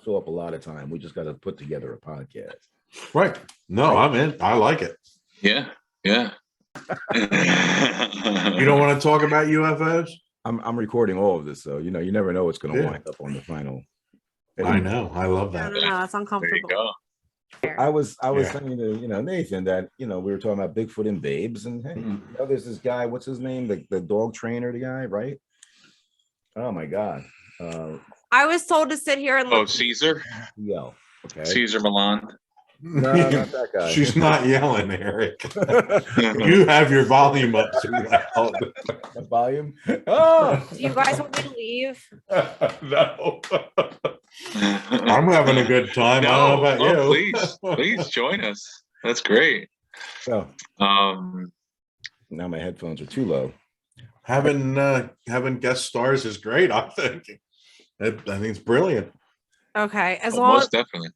fill up a lot of time. We just got to put together a podcast. Right. No, I'm in. I like it. Yeah. Yeah. You don't want to talk about UFOs? I'm recording all of this, so you never know what's going to wind up on the final. I know. I love that. No, it's uncomfortable. There you go. I was saying to Nathan that we were talking about Bigfoot and babes, and hey, there's this guy. What's his name? The dog trainer, the guy, right? Oh my God. I was told to sit here and look. Caesar. Yell. Okay. Caesar Milan. No, not that guy. She's not yelling, Eric. You have your volume up too loud. The volume. Oh, Do you guys want me to leave? No. I'm having a good time. I don't know about you. Please join us. That's great. so Um, now my headphones are too low. Having guest stars is great. I think it's brilliant. Okay, as long most as definitely.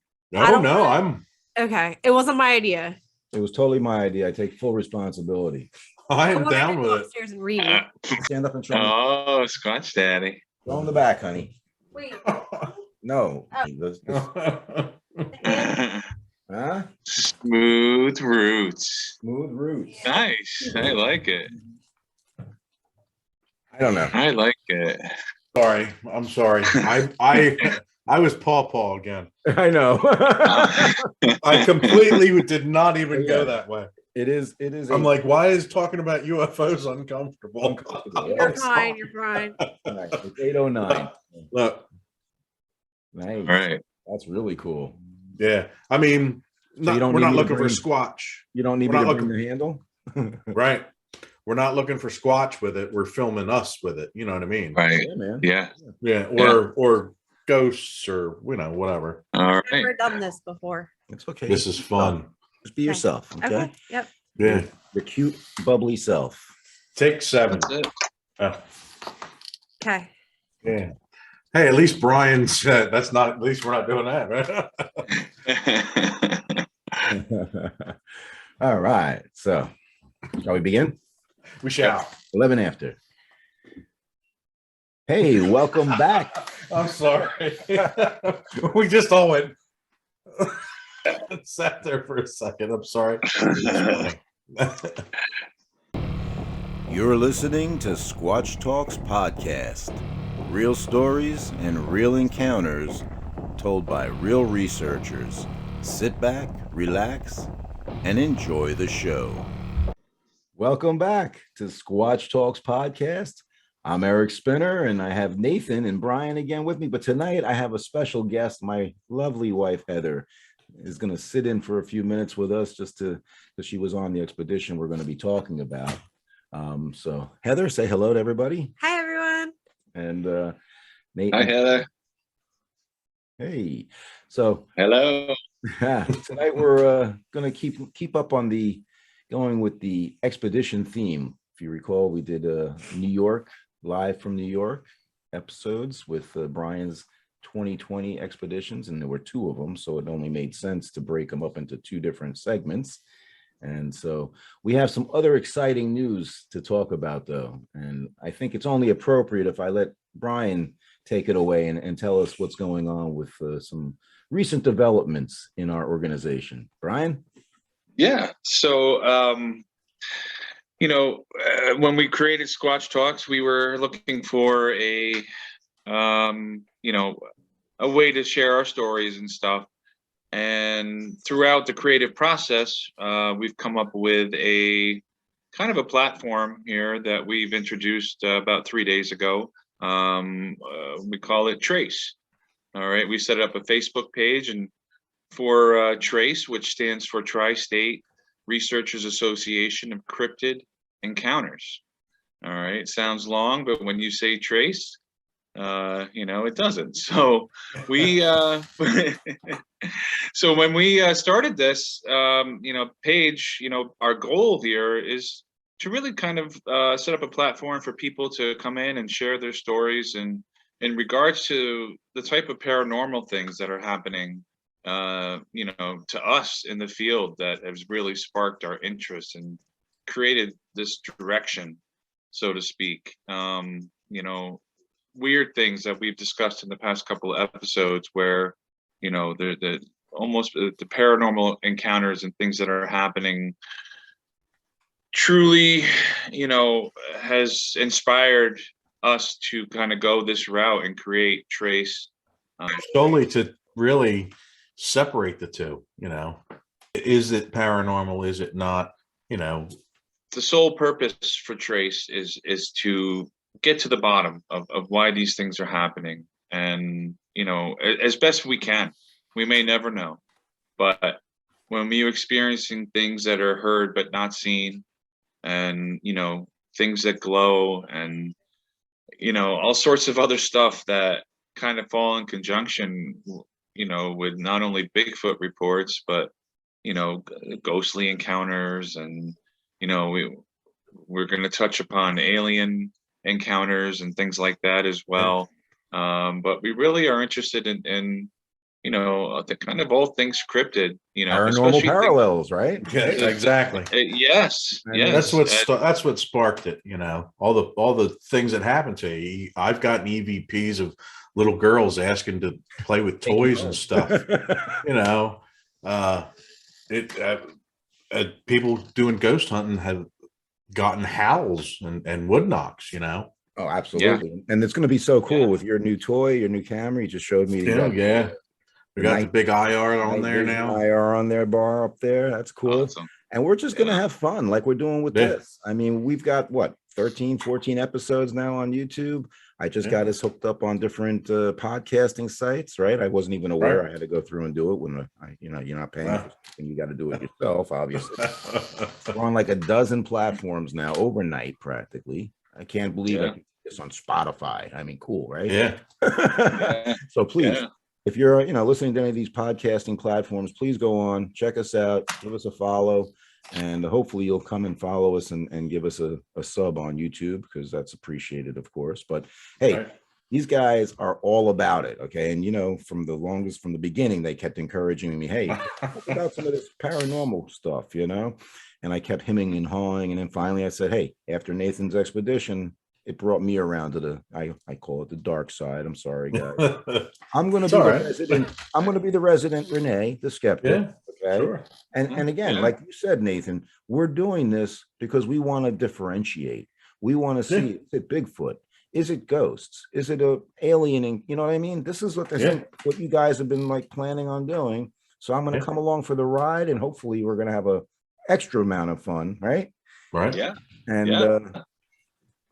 okay, it wasn't my idea. It was totally my idea. I take full responsibility. I am I'm gonna down go with it. upstairs and read. Stand up and try. Oh, Squatch Daddy. Go in the back, honey. Wait. No. Huh? Smooth roots. Smooth roots. Nice. I like it. I don't know. I like it. Sorry, I'm sorry. I was Paw again. I know. I completely did not even go that way. It is. I'm like, why is talking about UFOs uncomfortable? You're fine. You're fine. It's 8:09. Look, Nice. All right. That's really cool. yeah. I mean, So you don't we're need not me to looking for bring- Squatch, You don't need We're me not to bring the handle. right? We're not looking for Squatch with it. We're filming us with it. You know what I mean? Right. Yeah, man. Yeah. Yeah. Or ghosts or whatever. All right. Never done this before. It's okay. This is fun. Just be yourself. Okay. Okay. Yep. Yeah. Your cute, bubbly self. Take 7. That's it. Okay. Yeah. Hey, at least Brian said that's not. At least we're not doing that, right? All right. So, shall we begin? We shall. 11 after. Hey, welcome back. I'm sorry. We just all went sat there for a second. I'm sorry. You're listening to Squatch Talks Podcast. Real stories and real encounters told by real researchers. Sit back, relax, and enjoy the show. Welcome back to Squatch Talks Podcast. I'm Eric Spinner, and I have Nathan and Brian again with me. But tonight I have a special guest. My lovely wife, Heather, is going to sit in for a few minutes with us because she was on the expedition we're going to be talking about. So Heather, say hello to everybody. Hi, everyone. And Nate. Hi, Heather. Hey. So Hello. tonight we're going to keep up on going with the expedition theme. If you recall, we did New York, live from New York episodes with Brian's 2020 expeditions, and there were 2 of them, so it only made sense to break them up into 2 different segments. And so we have some other exciting news to talk about, though, and I think it's only appropriate if I let Brian take it away and tell us what's going on with some recent developments in our organization. Brian? Yeah. So, when we created Squatch Talks, we were looking for a way to share our stories and stuff. And throughout the creative process, we've come up with a kind of a platform here that we've introduced about 3 days ago. We call it Trace. All right. We set up a Facebook page and for Trace, which stands for Tri-State Researchers Association of Cryptid Encounters. All right. Sounds long, but when you say Trace, it doesn't. So we, so when we started this, page, our goal here is to really kind of set up a platform for people to come in and share their stories and in regards to the type of paranormal things that are happening, to us in the field that has really sparked our interest and created this direction, so to speak. Weird things that we've discussed in the past couple of episodes where the almost the paranormal encounters and things that are happening truly, has inspired us to kind of go this route and create Trace. Solely to really separate the two, is it paranormal? Is it not? The sole purpose for Trace is to get to the bottom of why these things are happening. And, as best we can. We may never know. But when we're experiencing things that are heard but not seen, and, things that glow, and, all sorts of other stuff that kind of fall in conjunction, with not only Bigfoot reports, but, ghostly encounters, and, we're going to touch upon alien encounters and things like that as well. But we really are interested in the kind of all things cryptid, paranormal parallels, right? Yeah, exactly. Yes. That's what sparked it. All the things that happened to you. I've gotten EVPs of little girls asking to play with toys and stuff. People doing ghost hunting have gotten howls and wood knocks. Oh, absolutely. Yeah. And it's going to be so cool with your new toy, your new camera. You just showed me. We got the big IR on there now. IR on their bar up there. That's cool. Awesome. And we're just going to have fun like we're doing with this. I mean, we've got 13, 14 episodes now on YouTube. I just got us hooked up on different podcasting sites, right? I wasn't even aware I had to go through and do it when you're not paying for something. You got to do it yourself, obviously. We're on like a dozen platforms now overnight, practically. I can't believe I can do this on Spotify. I mean, cool, right? Yeah. So please, if you're listening to any of these podcasting platforms, please go on, check us out, give us a follow, and hopefully you'll come and follow us and give us a sub on YouTube, because that's appreciated, of course. But hey, these guys are all about it, okay? And from the beginning, they kept encouraging me, hey, talk about some of this paranormal stuff, and I kept hemming and hawing, and then finally I said, hey, after Nathan's expedition, it brought me around to I call it the dark side. I'm sorry, guys. I'm going to be the resident. I'm going to be the resident Renee, the skeptic. Yeah, okay. Sure. And again, like you said, Nathan, we're doing this because we want to differentiate. We want to see, is it Bigfoot? Is it ghosts? Is it a alien? You know what I mean? This is what what you guys have been planning on doing. So I'm going to come along for the ride, and hopefully we're going to have a extra amount of fun, right? Right. Yeah. And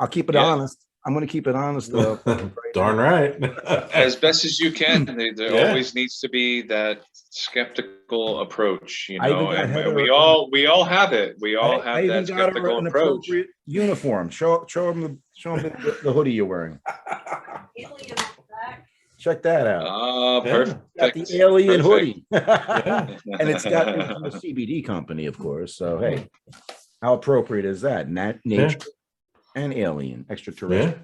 I'll keep it honest. I'm going to keep it honest, though. Darn right. As best as you can. There always needs to be that skeptical approach, and we all have it. We all have that skeptical approach. Uniform. Show them the hoodie you're wearing. Check that out. Perfect. Got the alien hoodie. And it's got from the CBD company, of course. So hey, how appropriate is that? Nature and alien, extraterrestrial.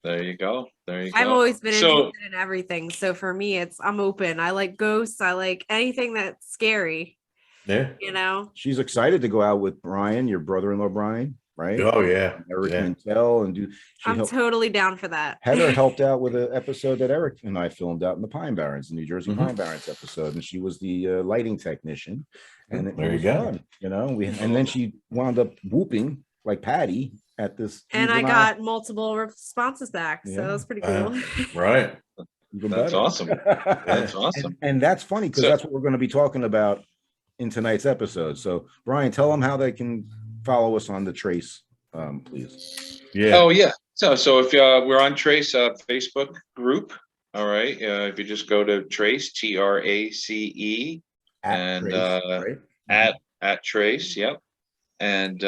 There you go. I've always been interested in everything. So for me, I'm open. I like ghosts. I like anything that's scary. Yeah. She's excited to go out with Brian, your brother-in-law, Brian, right? Oh, yeah. Eric Mintel and I'm totally down for that. Heather helped out with an episode that Eric and I filmed out in the Pine Barrens, the New Jersey Pine Barrens episode. And she was the lighting technician. And it was fun, and then she wound up whooping like Patty at this, and I got multiple responses back, so that was pretty cool. Right. That's awesome. That's awesome. And that's funny, because that's what we're going to be talking about in tonight's episode. So Brian, tell them how they can follow us on the Trace, please. So if we're on Trace Facebook group, all right, if you just go to Trace, TRACE, and Trace, right? at Trace, and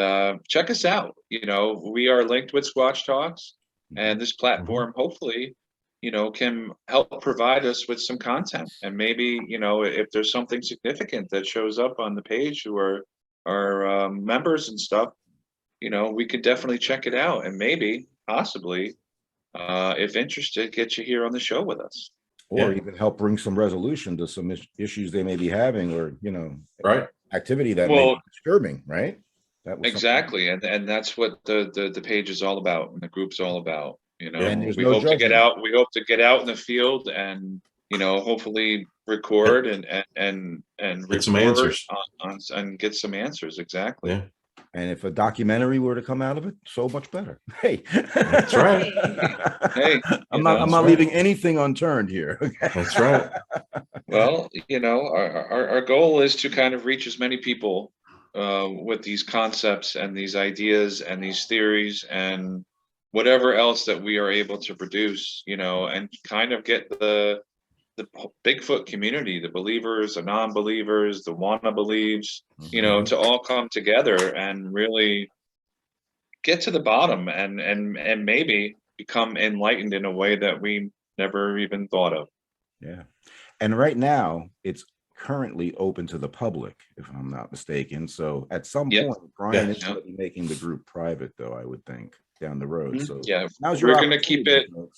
check us out. We are linked with Squatch Talks, and this platform hopefully can help provide us with some content. And maybe if there's something significant that shows up on the page or our members and stuff, we could definitely check it out, and maybe possibly if interested, get you here on the show with us, or even help bring some resolution to some issues they may be having, or activity that may be disturbing, right? Exactly. And that's what the page is all about, and the group's all about. And we hope to get out in the field and hopefully record and Get some report answers. and get some answers. Exactly. Yeah. And if a documentary were to come out of it, so much better. Hey, That's right. Hey, I'm not leaving anything unturned here. Okay? That's right. Well, our goal is to kind of reach as many people with these concepts and these ideas and these theories and whatever else that we are able to produce, and kind of get the Bigfoot community, the believers, the non-believers, the wanna-believes, to all come together and really get to the bottom and maybe become enlightened in a way that we never even thought of. Yeah. And right now it's currently open to the public, if I'm not mistaken. So at some point, Brian is going to be making the group private, though, I would think, down the road. So we're going to keep it. We're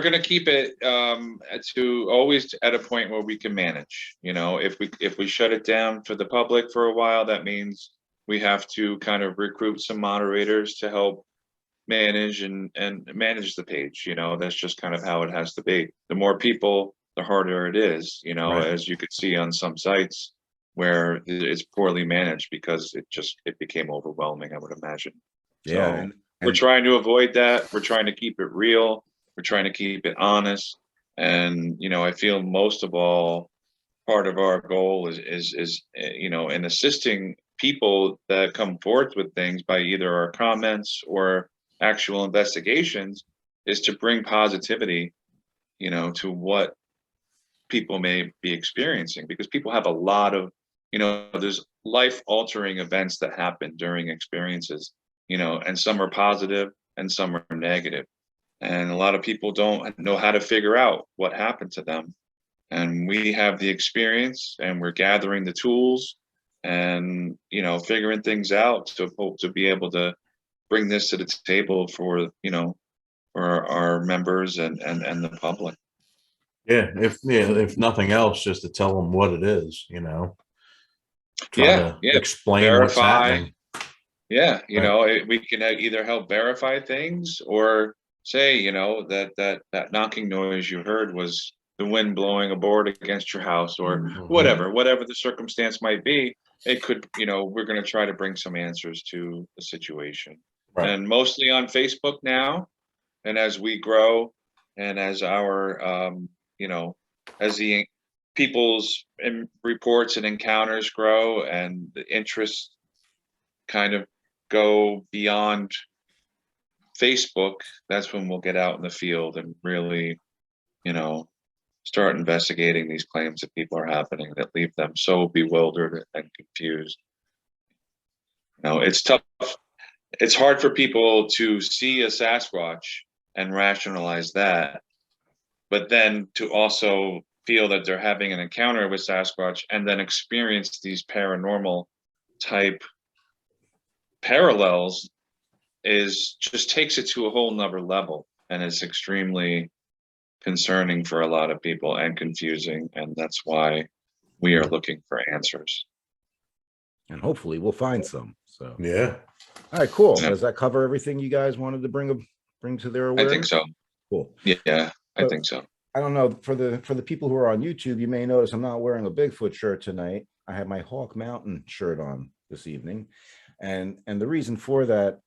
going to keep it to always at a point where we can manage. If we shut it down for the public for a while, that means we have to kind of recruit some moderators to help manage and manage the page. That's just kind of how it has to be. The more people, the harder it is, as you could see on some sites where it's poorly managed because it became overwhelming, I would imagine. Yeah. So we're trying to avoid that. We're trying to keep it real. We're trying to keep it honest. And, I feel most of all, part of our goal is in assisting people that come forth with things by either our comments or actual investigations, is to bring positivity, to what people may be experiencing, because people have a lot of, there's life-altering events that happen during experiences, and some are positive and some are negative. And a lot of people don't know how to figure out what happened to them. And we have the experience, and we're gathering the tools and, figuring things out to hope to be able to bring this to the table for, for our members and the public. Yeah, if nothing else, just to tell them what it is, try to explain verify what's happening. Yeah, we can either help verify things or say, that knocking noise you heard was the wind blowing a board against your house, or whatever the circumstance might be. It could, we're going to try to bring some answers to the situation. Right. And mostly on Facebook now. And as we grow and as our, as the people's reports and encounters grow and the interests kind of go beyond Facebook, that's when we'll get out in the field and really, start investigating these claims that people are happening that leave them so bewildered and confused. It's tough. It's hard for people to see a Sasquatch and rationalize that, but then to also feel that they're having an encounter with Sasquatch and then experience these paranormal type parallels just takes it to a whole nother level. And it's extremely concerning for a lot of people and confusing. And that's why we are looking for answers. And hopefully we'll find some. So yeah. All right, cool. Does that cover everything you guys wanted to bring to their awareness? I think so. Cool. Yeah, I think so. I don't know, for the people who are on YouTube, you may notice I'm not wearing a Bigfoot shirt tonight. I have my Hawk Mountain shirt on this evening. And the reason for that,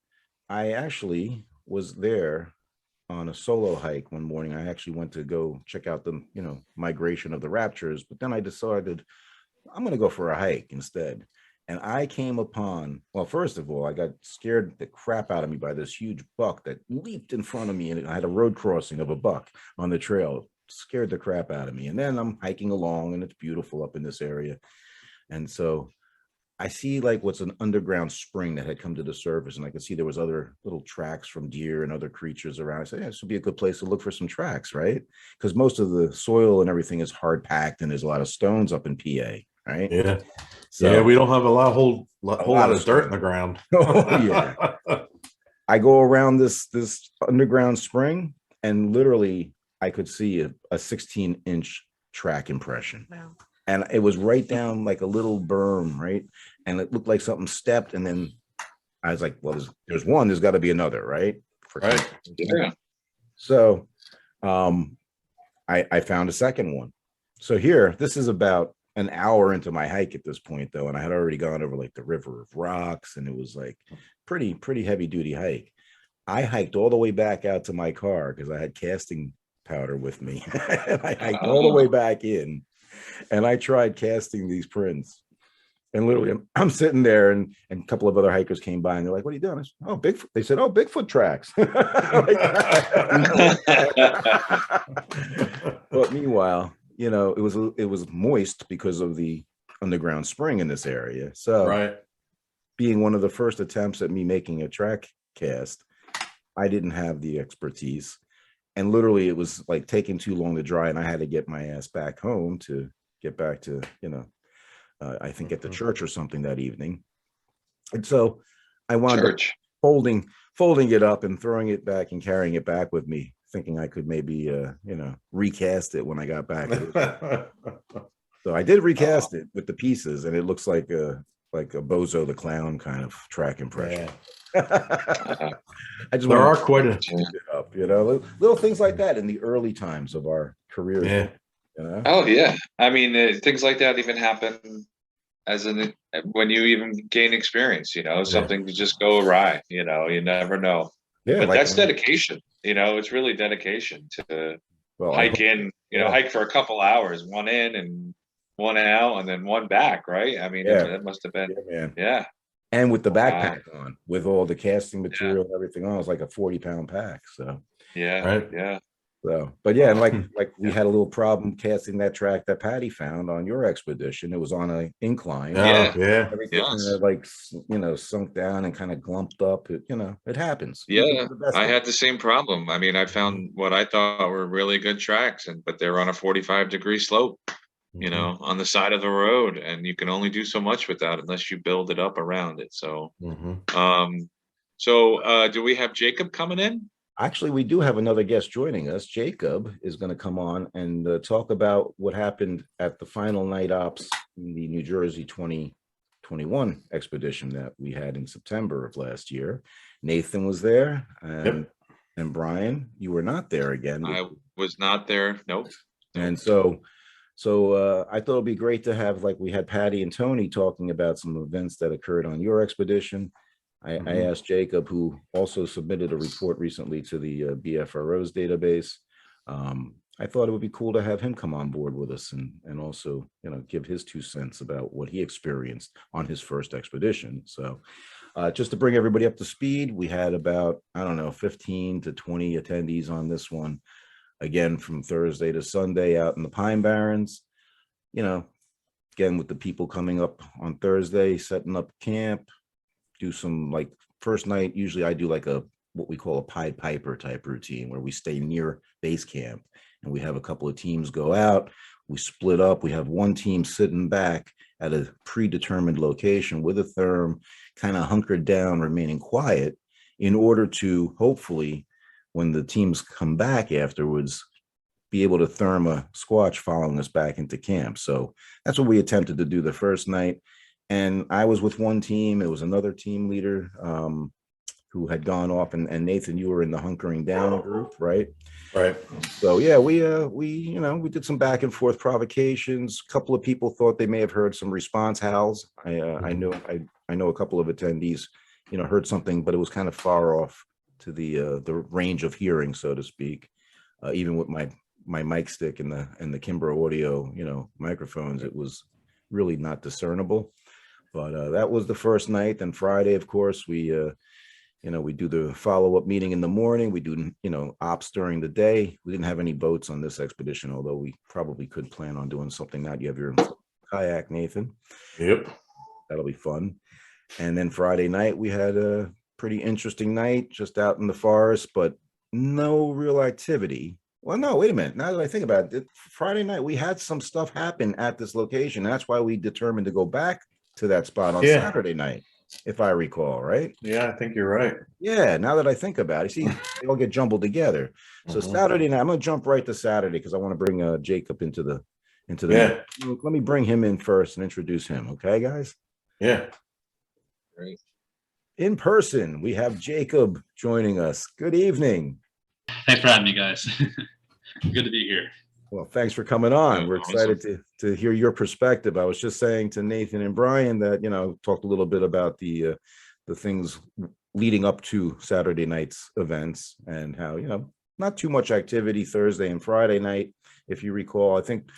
I actually was there on a solo hike one morning. I actually went to go check out the, migration of the raptors, but then I decided I'm going to go for a hike instead. And I came upon, well, first of all, I got scared the crap out of me by this huge buck that leaped in front of me, and I had a road crossing of a buck on the trail. Scared the crap out of me. And then I'm hiking along, and it's beautiful up in this area. And so I see like what's an underground spring that had come to the surface, and I could see there was other little tracks from deer and other creatures around. I said, yeah, this would be a good place to look for some tracks, right? Because most of the soil and everything is hard packed, and there's a lot of stones up in PA, right? Yeah. So, yeah, we don't have a whole lot of dirt in the ground. Oh, yeah. I go around this underground spring, and literally I could see a 16-inch track impression. Wow. And it was right down like a little berm, right? And it looked like something stepped. And then I was like, well, there's one, there's got to be another, right? Right. Yeah. So I found a second one. So here, this is about an hour into my hike at this point, though, and I had already gone over like the River of Rocks, and it was like pretty heavy duty hike. I hiked all the way back out to my car because I had casting powder with me. And I hiked all the way back in, and I tried casting these prints. And literally, I'm sitting there, and a couple of other hikers came by, and they're like, "What are you doing?" I said, "Oh, Bigfoot." They said, "Oh, Bigfoot tracks." But meanwhile, you know, it was moist because of the underground spring in this area. So, Right. being one of the first attempts at me making a track cast, I didn't have the expertise, and literally, it was like taking too long to dry, and I had to get my ass back home to get back to, you know. I think at the church or something that evening. And so I wound up folding it up and throwing it back and carrying it back with me, thinking I could maybe, you know, recast it when I got back. So I did recast it with the pieces, and it looks like a Bozo the Clown kind of track impression. Yeah. I just there are quite a it up, you know, little things like that in the early times of our careers. Yeah. You know? Oh yeah, I mean things like that even happen when you even gain experience. You know, something to just go awry. You know, you never know. Yeah, but like that's dedication. You know, it's really dedication to hike in. You know, hike for a couple hours, one in and one out, and then one back. Right? I mean, that must have been And with the backpack on, with all the casting material and everything on, it was like a 40-pound pack. So yeah. So, but yeah, and like we had a little problem casting that track that Patty found on your expedition. It was on an incline. Everything kind of like, you know, sunk down and kind of glumped up. It happens. Yeah, I had the same problem. I mean, I found what I thought were really good tracks, but they're on a 45-degree slope, you know, on the side of the road, and you can only do so much with that unless you build it up around it. So, do we have Jacob coming in? Actually, we do have another guest joining us. Jacob is going to come on and talk about what happened at the final night ops in the New Jersey 2021 expedition that we had in September of last year. Nathan was there, and Brian, you were not there again. I was not there. Nope. And so I thought it'd be great to have, like we had Patty and Tony talking about some events that occurred on your expedition. I asked Jacob, who also submitted a report recently to the BFRO's database. I thought it would be cool to have him come on board with us and also, you know, give his 2 cents about what he experienced on his first expedition. So just to bring everybody up to speed, we had about, 15 to 20 attendees on this one. Again, from Thursday to Sunday out in the Pine Barrens, you know, again, with the people coming up on Thursday, setting up camp, do some, like, first night, usually I do like what we call a Pied Piper type routine where we stay near base camp and we have a couple of teams go out, we split up, we have one team sitting back at a predetermined location with a therm, kind of hunkered down, remaining quiet in order to hopefully, when the teams come back afterwards, be able to therm a Squatch following us back into camp. So that's what we attempted to do the first night. And I was with one team. It was another team leader who had gone off, and Nathan, you were in the hunkering down group, right? Right. So yeah, we did some back and forth provocations. A couple of people thought they may have heard some response howls. I know a couple of attendees, you know, heard something, but it was kind of far off to the range of hearing, so to speak. Even with my mic stick and the Kimber audio, you know, microphones, it was really not discernible. But that was the first night. Then Friday, of course, we do the follow-up meeting in the morning. We do, you know, ops during the day. We didn't have any boats on this expedition, although we probably could plan on doing something. Now you have your kayak, Nathan. Yep. That'll be fun. And then Friday night, we had a pretty interesting night just out in the forest, but no real activity. Well, no, wait a minute. Now that I think about it, Friday night, we had some stuff happen at this location. That's why we determined to go back to that spot on Saturday night, if I recall, right? Yeah, I think you're right. Yeah, now that I think about it, see, they all get jumbled together. So Saturday night, I'm going to jump right to Saturday because I want to bring Jacob into the Yeah. Let me bring him in first and introduce him. Okay, guys? Yeah. Great. In person, we have Jacob joining us. Good evening. Thanks for having me, guys. Good to be here. Well, thanks for coming on. Yeah, We're excited to hear your perspective. I was just saying to Nathan and Brian that, talked a little bit about the things leading up to Saturday night's events and how, not too much activity Thursday and Friday night. If you recall, I think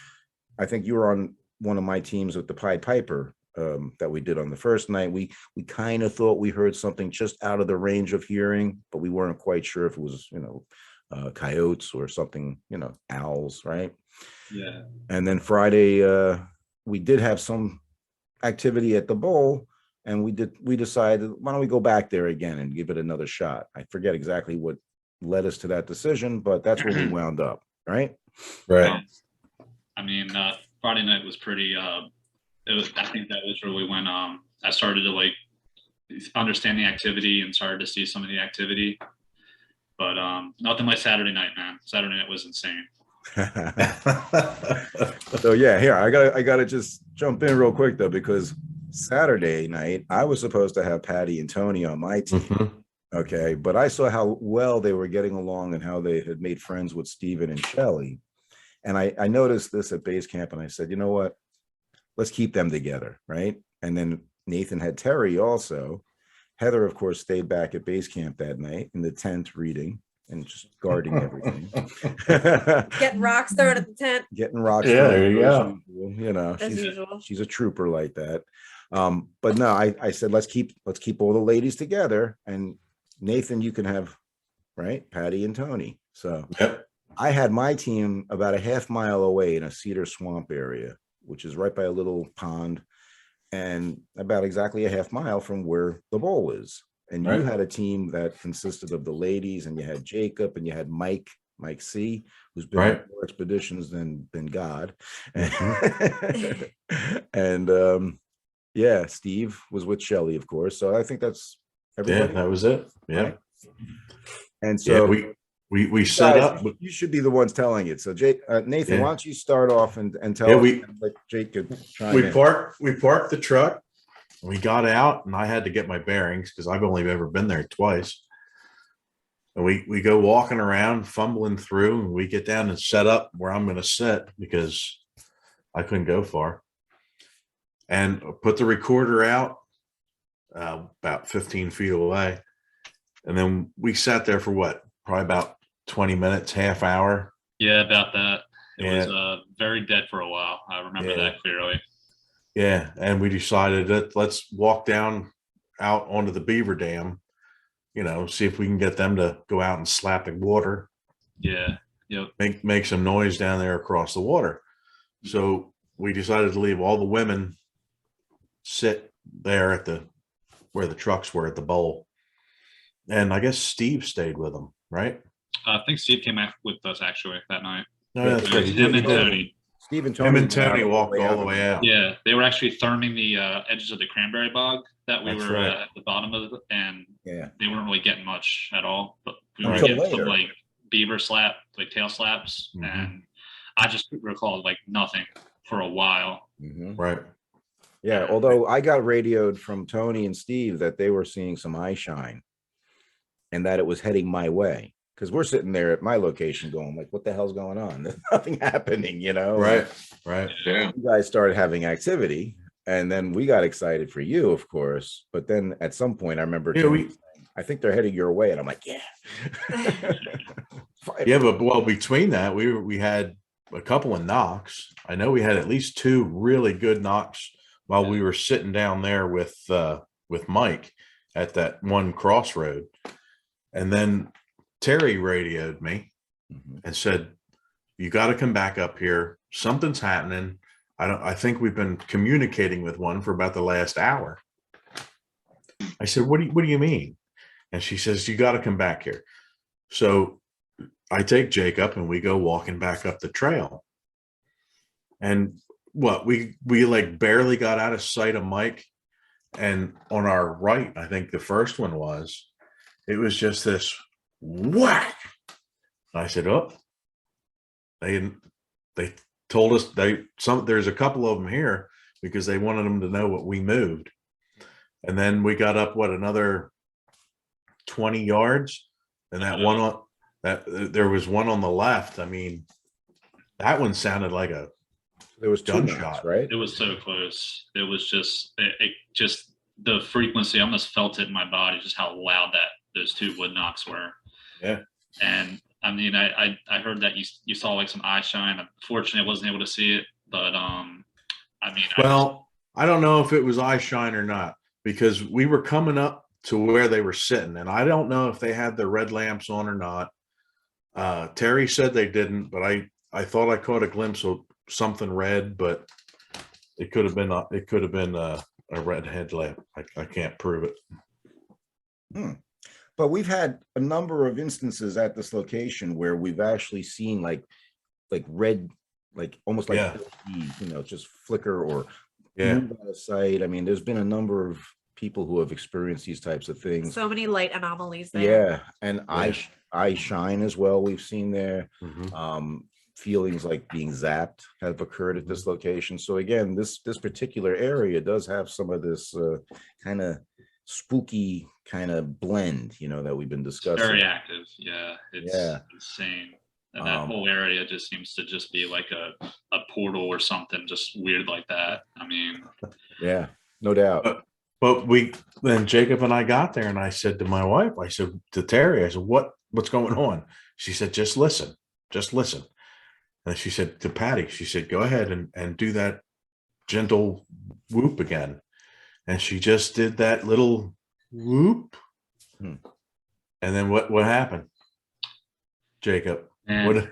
you were on one of my teams with the Pied Piper that we did on the first night. We kind of thought we heard something just out of the range of hearing, but we weren't quite sure if it was, coyotes or something, owls, right? Yeah. And then Friday, we did have some activity at the bowl, and we decided, why don't we go back there again and give it another shot? I forget exactly what led us to that decision, but that's where we wound up, right? Right. I mean, Friday night was pretty. I think that was really when I started to like understand the activity and started to see some of the activity. But nothing like Saturday night, man. Saturday night was insane. So yeah, here I gotta just jump in real quick though, because Saturday night I was supposed to have Patty and Tony on my team. Mhm. Okay, but I saw how well they were getting along and how they had made friends with Steven and Shelly. And I noticed this at base camp, and I said, you know what? Let's keep them together, right? And then Nathan had Terry also. Heather, of course, stayed back at base camp that night in the tent reading and just guarding everything. Getting rocks thrown at the tent. Getting rocks. Yeah, thrown there you as go. usual, As usual. she's a trooper like that. But no, I said, let's keep all the ladies together. And Nathan, you can have, right, Patty and Tony. So Yep. I had my team about a half mile away in a cedar swamp area, which is right by a little pond, and about exactly a half mile from where the bowl is. And you Right. had a team that consisted of the ladies, and you had Jacob, and you had Mike C, who's been Right. on more expeditions than God. Mhm. And yeah, Steve was with Shelly, of course. So I think that's Yeah, everybody. that was it. Yeah. Right. And Yeah, so we set guys, up. you should be the ones telling it. So Nathan, Yeah. why don't you start off and tell Yeah, us, like Jake could chime We in. parked the truck. We got out, and I had to get my bearings because I've only ever been there twice. And we go walking around, fumbling through, and we get down and set up where I'm going to sit because I couldn't go far. And put the recorder out about 15 feet away. And then we sat there for what? Probably about 20 minutes, half hour. Yeah, about that. It Yeah. was very dead for a while. I remember Yeah. that clearly. Yeah. And we decided that let's walk down out onto the beaver dam, see if we can get them to go out and slap the water, Yeah. Yep. make some noise down there across the water. So we decided to leave all the women sit there at where the trucks were at the bowl. And I guess Steve stayed with them, right? I think Steve came out with us actually that night. No, that's right. He Him did. and Tony. Steve and Tony Him and went out Tony walked all the way out. Yeah, they were actually therming the edges of the cranberry bog that we That's were right. at the bottom of, and Yeah. they weren't really getting much at all. But we were Until getting later. some like beaver tail slaps, Mhm. and I just recall like nothing for a while. Mhm. Right. Yeah. Although I got radioed from Tony and Steve that they were seeing some eye shine and that it was heading my way. Because we're sitting there at my location going like, what the hell's going on? There's nothing happening, Right. Right. Yeah. You guys started having activity, and then we got excited for you, of course. But then at some point, I remember Yeah, Tony saying, I think they're heading your way. And I'm like, yeah. Yeah, but well, between that, we had a couple of knocks. I know we had at least two really good knocks while we were sitting down there with Mike at that one crossroad. And then Terry radioed me Mhm. and said, you got to come back up here. Something's happening. I think we've been communicating with one for about the last hour. I said, what do you mean? And she says, you got to come back here. So I take Jacob and we go walking back up the trail. And what we like barely got out of sight of Mike. And on our right, I think the first one it was just this whack. I said, oh, they told us there's a couple of them here because they wanted them to know what we moved. And then we got up another 20 yards, and that one on that there was one on the left. I mean, That one sounded like a There was 2 gunshot. knocks, right? It was so close. It was just, it just the frequency. I almost felt it in my body, just how loud those 2 wood knocks were. Yeah. And I mean, I heard that you saw like some eye shine. Unfortunately, I wasn't able to see it, but I mean, I don't know if it was eye shine or not, because we were coming up to where they were sitting, and I don't know if they had their red lamps on or not. Terry said they didn't, but I thought I caught a glimpse of something red, but it could have been a red headlamp. I can't prove it. But we've had a number of instances at this location where we've actually seen like red, like almost like just flicker or move out of sight. I mean, there's been a number of people who have experienced these types of things. So many light anomalies there. Yeah, and eye shine as well. We've seen there. Feelings like being zapped have occurred at this location. So again, this particular area does have some of this kind of spooky kind of blend, that we've been discussing. Very active. Yeah, it's insane. And that whole area just seems to just be like a portal or something, just weird like that. I mean, yeah, no doubt. But then Jacob and I got there, and I said to my wife, I said to Terry, I said, what's going on? She said, just listen. And she said to Patty, she said, go ahead and do that gentle whoop again. And she just did that little whoop. And then what happened, Jacob? And,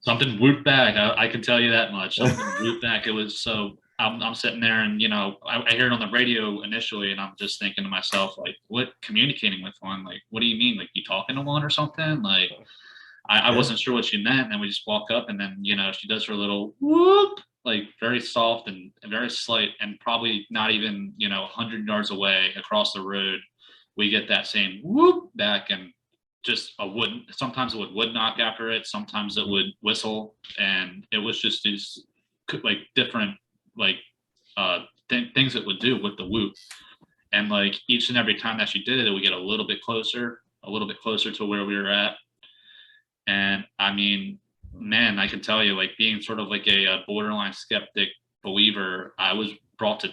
something whooped back. I can tell you that much. Something whooped back. It was so. I'm sitting there, and I hear it on the radio initially, and I'm just thinking to myself, like, what communicating with one? Like, what do you mean? Like, you talking to one or something? Like, I wasn't sure what she meant. And then we just walk up, and then she does her little whoop, like very soft and very slight, and probably not even 100 yards away across the road, we get that same whoop back, and just sometimes it would knock after it, sometimes it would whistle, and it was just these like different things it would do with the whoop. And like each and every time that she did it, it would get a little bit closer to where we were at. And I mean, man, I can tell you, like, being sort of like a borderline skeptic believer, I was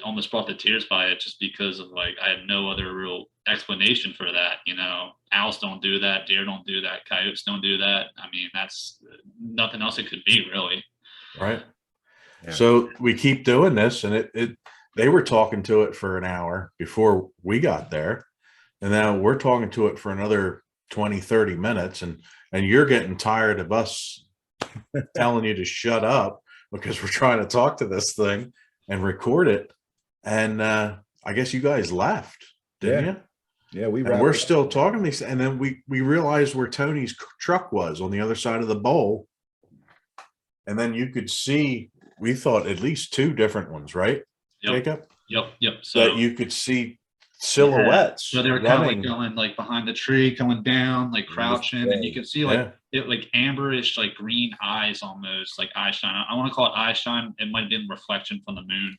almost brought to tears by it, just because of like, I had no other real explanation for that. Owls don't do that, deer don't do that, coyotes don't do that. I mean, that's nothing else it could be, really. Right. Yeah. So we keep doing this, and they were talking to it for an hour before we got there, and now we're talking to it for another 20-30 minutes, and you're getting tired of us telling you to shut up because we're trying to talk to this thing and record it. And I guess you guys left, didn't you? Yeah, we're still talking these, and then we realized where Tony's truck was on the other side of the bowl, and then you could see. We thought at least 2 different ones, right, Jacob? Yep. So that you could see silhouettes. So they were kind of like going like behind the tree, going down, like crouching, and you could see like amberish, like green eyes, almost like eye shine. I want to call it eye shine. It might have been reflection from the moon,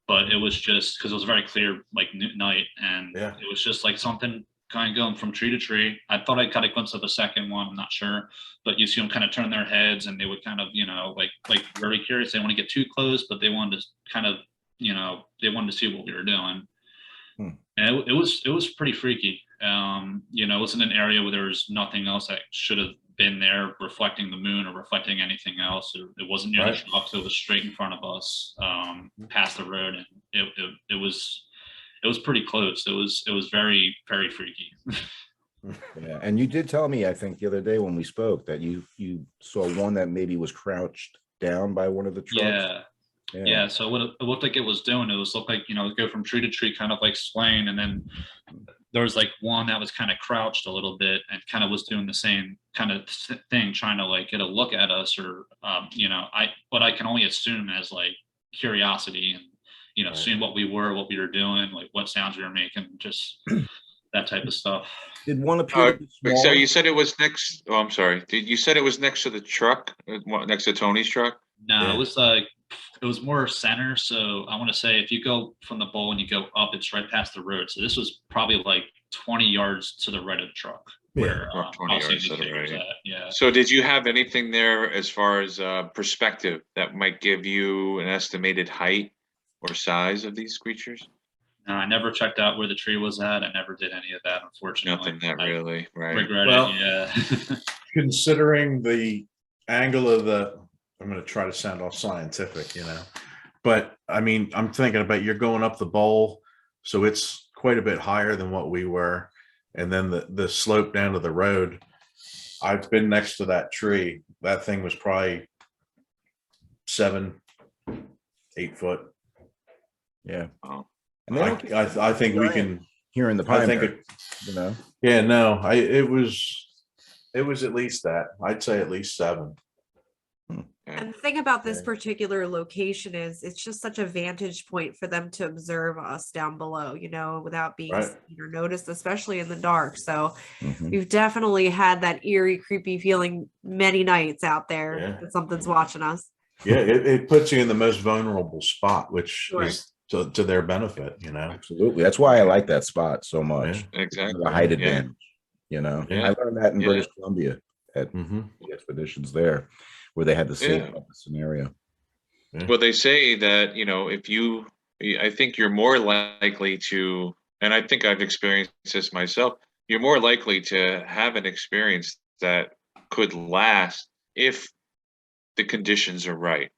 but it was just because it was very clear, like night, and it was just like something kind of going from tree to tree. I thought I caught a glimpse of a second one. I'm not sure, but you see them kind of turn their heads, and they would kind of, like very curious. They don't want to get too close, but they wanted to kind of, they wanted to see what we were doing. And it was pretty freaky. It was in an area where there was nothing else that should have been there reflecting the moon or reflecting anything else. It wasn't near the truck, so it was straight in front of us, past the road, and it was pretty close. It was very, very freaky. Yeah, and you did tell me, I think the other day when we spoke, that you saw one that maybe was crouched down by one of the trucks. Yeah. So what it looked like it was doing, it looked like, it would go from tree to tree, kind of like swaying, and then there was like one that was kind of crouched a little bit and kind of was doing the same kind of thing, trying to like get a look at us, or what I can only assume as like curiosity, and seeing what we were doing, like what sounds we were making, just that type of stuff. Did one appear to be small? So you said it was next. Oh, I'm sorry. You said it was next to the truck, next to Tony's truck? No, it was more center. So I want to say if you go from the bowl and you go up, it's right past the road. So this was probably like 20 yards to the right of the truck. where Or 20 I'll see yards these to the figures right. at. Yeah. So did you have anything there as far as perspective that might give you an estimated height or size of these creatures? No, I never checked out where the tree was at. I never did any of that, unfortunately. Nothing that really, I right? regret Well, it. Yeah. Considering the angle of I'm going to try to sound all scientific, but I mean, I'm thinking about you're going up the bowl, so it's quite a bit higher than what we were. And then the slope down to the road, I've been next to that tree. That thing was probably 7, 8 foot. Yeah. Oh. And they don't I think we can. here in the I Pine think Barrens, Yeah, no, it was at least that. I'd say at least 7. And the thing about this Yeah. particular location is it's just such a vantage point for them to observe us down below, without being Right. seen or noticed, especially in the dark. So Mhm. we've definitely had that eerie, creepy feeling many nights out there Yeah. that something's watching us. Yeah, it puts you in the most vulnerable spot, which Sure. is to their benefit, Absolutely. That's why I like that spot so much. Exactly. The height Yeah. advantage. Yeah. I learned that in Yeah. British Columbia at Mm-hmm. the expeditions there, where they had the same Yeah. type of scenario. Well, they say that, I think you're more likely to, and I think I've experienced this myself, you're more likely to have an experience that could last if the conditions are right,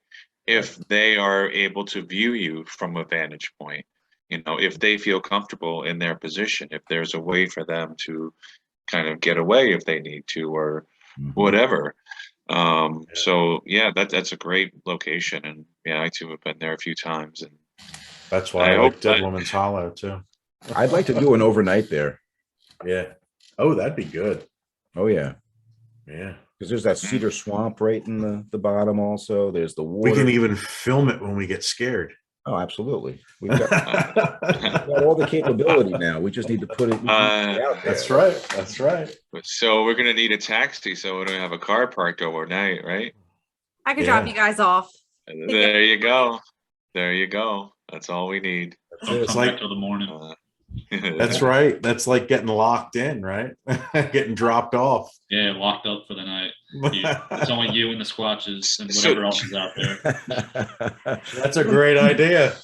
if they are able to view you from a vantage point, if they feel comfortable in their position, if there's a way for them to kind of get away if they need to, or Mhm. whatever. So yeah, that's a great location, and yeah, I too have been there a few times, and That's why I like Dead Woman's Hollow too. I'd like to do an overnight there. Yeah. Oh, that'd be good. Oh yeah, Yeah. because there's that cedar swamp right in the bottom. Also, there's the water. We can even film it when we get scared. Oh, absolutely. We've got all the capability now. We just need to put it out there. That's right. That's right. So we're gonna need a taxi, so we don't have a car parked overnight, right? I could drop Yeah. you guys off. There you go. There you go. That's all we need. Don't It's come like- back till the morning. That's right. That's like getting locked in, right? Getting dropped off. Yeah, locked up for the night. It's only you and the Squatches and So- whatever else is out there. That's a great idea.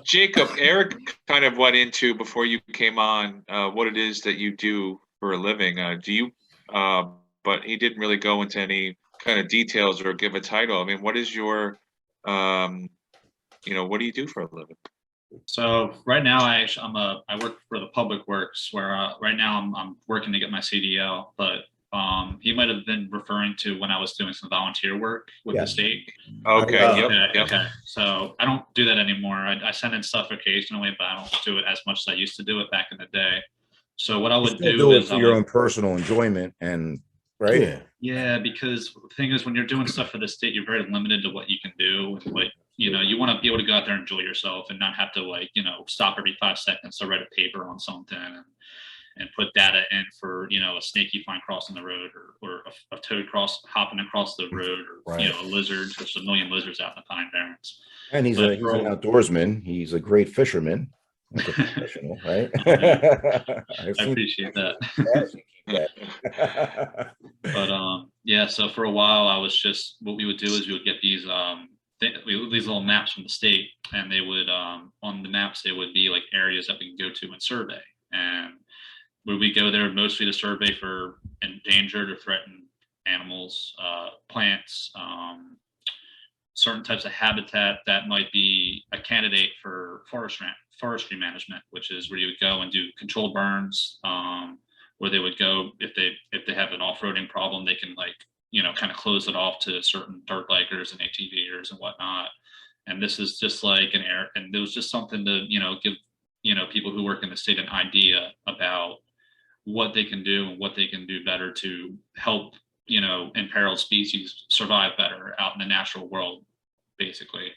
Jacob, Eric kind of went into before you came on what it is that you do for a living. But he didn't really go into any kind of details or give a title. I mean, what is your, what do you do for a living? So right now, I work for the Public Works, where right now I'm working to get my CDL. But he might have been referring to when I was doing some volunteer work with the state. Okay. Yep. Okay. So I don't do that anymore. I send in stuff occasionally, but I don't do it as much as I used to do it back in the day. So what I would do it is for your own personal enjoyment, and right. Yeah. Yeah, because the thing is, when you're doing stuff for the state, you're very limited to what you can do. Like, you want to be able to go out there and enjoy yourself and not have to stop every 5 seconds to write a paper on something and put data in for, a snake you find crossing the road, or a toad hopping across the road, or, Right. A lizard. There's a million lizards out in the Pine Barrens. And he's an outdoorsman. He's a great fisherman. Like a professional, right? I appreciate that. But yeah, so for a while I was what we would do is we would get these little maps from the state, and they would on the maps they would be like areas that we can go to and survey, and where we go there mostly to survey for endangered or threatened animals, plants, certain types of habitat that might be a candidate for forestry management, which is where you would go and do controlled burns, where they would go if they have an off-roading problem, they can kind of close it off to certain dirt bikers and ATVers and whatnot. And this is just like and it was just something to give people who work in the state an idea about what they can do and what they can do better to help imperiled species survive better out in the natural world, basically.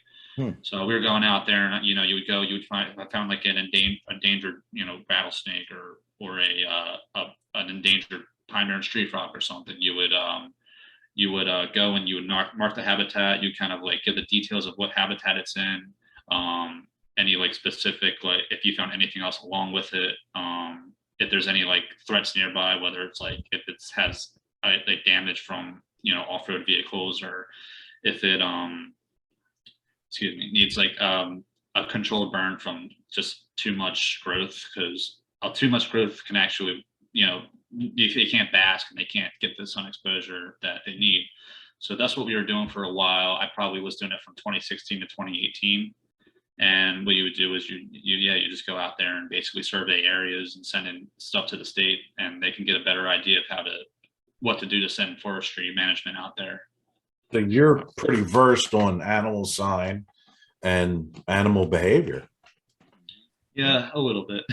So we were going out there, and you would find like an endangered rattlesnake or an endangered pine barren street frog or something. You would go and you would mark the habitat. You kind of give the details of what habitat it's in, any specific, if you found anything else along with it, if if there's any like threats nearby, whether it's like if it has like damage from, you know, off-road vehicles, or if it needs like a controlled burn from just too much growth, because too much growth can actually, you know, they can't bask and they can't get the sun exposure that they need. So that's what we were doing for a while. I probably was doing it from 2016 to 2018. And what you would do is you just go out there and basically survey areas and send in stuff to the state, and they can get a better idea of what to do to send forestry management out there. So you're pretty versed on animal sign and animal behavior. Yeah, a little bit.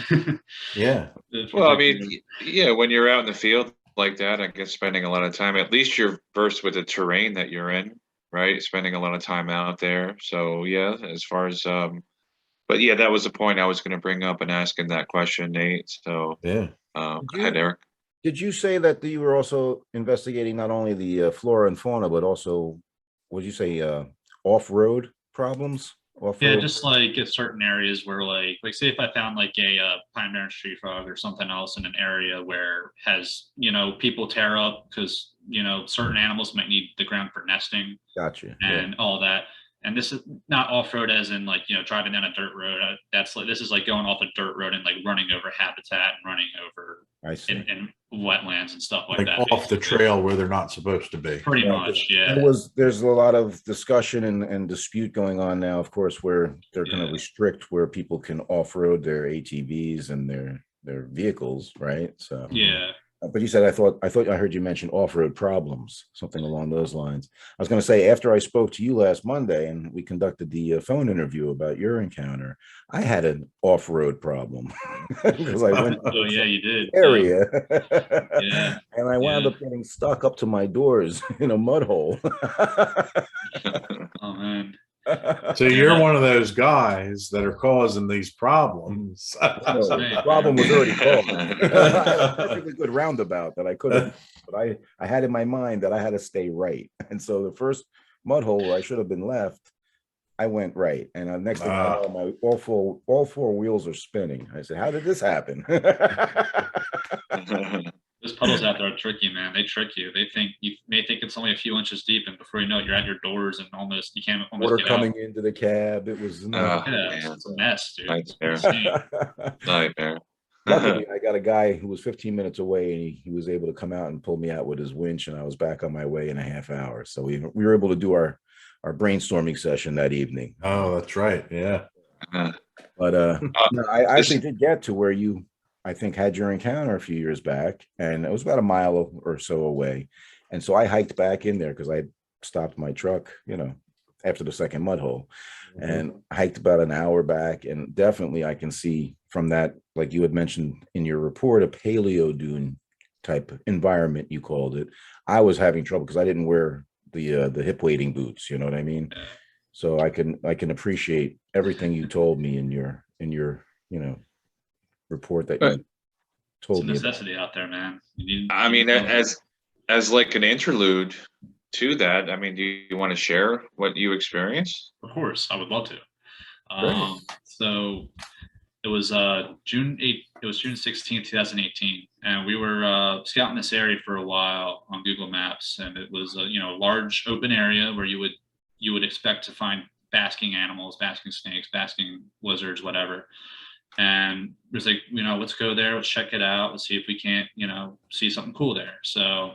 Yeah. Well, I mean, yeah, when you're out in the field like that, I guess spending a lot of time, at least you're versed with the terrain that you're in, right? Spending a lot of time out there. So yeah, as far as but yeah, that was the point I was going to bring up and asking that question, Nate. So Yeah. Go ahead, Eric. Did you say that you were also investigating not only the flora and fauna, but also, what did you say, off-road problems? Yeah, just like at certain areas where like say if I found like a Pine Barrens tree frog or something else in an area where has, you know, people tear up because, you know, certain animals might need the ground for nesting. Gotcha. And all that. And this is not off-road as in like, you know, driving down a dirt road. This is like going off a dirt road and like running over habitat and running over in wetlands and stuff like that. Off the trail where they're not supposed to be. Pretty much, yeah. There's a lot of discussion and dispute going on now, of course, where they're going to restrict where people can off-road their ATVs and their vehicles, right? So yeah. But you said, I thought I heard you mention off-road problems, something along those lines. I was going to say, after I spoke to you last Monday and we conducted the phone interview about your encounter, I had an off-road problem because I went you did area, yeah, and I wound up getting stuck up to my doors in a mud hole. Oh man. So you're one of those guys that are causing these problems. The problem was already caused. I had a perfectly good roundabout that I could have, but I had in my mind that I had to stay right. And so the first mud hole where I should have been left, I went right. And next thing I know, all four wheels are spinning. I said, "How did this happen?" Those puddles out there are tricky, man. They trick you. You may think it's only a few inches deep, and before you know it, you're at your doors and you can't almost water get coming out. into the cab. It was it's a mess, dude. Nightmare. Luckily, I got a guy who was 15 minutes away, and he was able to come out and pull me out with his winch, and I was back on my way in a half hour. So we were able to do our brainstorming session that evening. Oh, that's right. Yeah. But I actually did get to where you, I think, had your encounter a few years back, and it was about a mile or so away. And so I hiked back in there because I stopped my truck, you know, after the second mud hole, and hiked about an hour back. And definitely I can see from that, like you had mentioned in your report, a paleo dune type environment, you called it. I was having trouble because I didn't wear the hip wading boots, you know what I mean? So I can appreciate everything you told me in your you know, report that you told me. It's a necessity out there, man. I mean, as like an interlude to that, I mean, do you want to share what you experienced? Of course, I would love to. So it was June 8th. It was June 16th, 2018, and we were scouting this area for a while on Google Maps, and it was a large open area where you would expect to find basking animals, basking snakes, basking lizards, whatever. And it was like, let's go there, let's check it out, let's see if we can't, see something cool there. So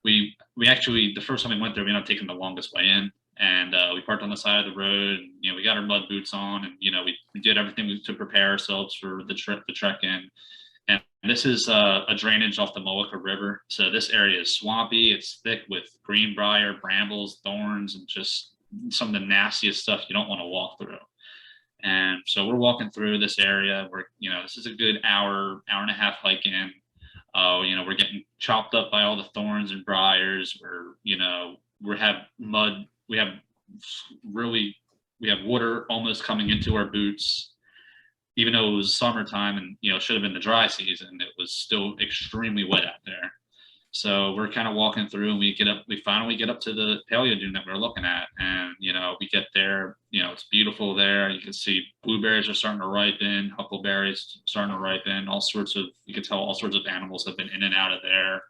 we actually, the first time we went there, we ended up taking the longest way in, and we parked on the side of the road. And, we got our mud boots on, and we did everything to prepare ourselves for the trek in. And this is a drainage off the Moloka River. So this area is swampy. It's thick with greenbrier, brambles, thorns, and just some of the nastiest stuff you don't want to walk through. And so we're walking through this area where, this is a good hour and a half hike in. We're getting chopped up by all the thorns and briars. We have mud. We have water almost coming into our boots, even though it was summertime and, it should have been the dry season. It was still extremely wet out there. So we're kind of walking through, and we finally get up to the paleo dune that we're looking at. And, we get there, it's beautiful there. You can see blueberries are starting to ripen, huckleberries starting to ripen, you can tell all sorts of animals have been in and out of there.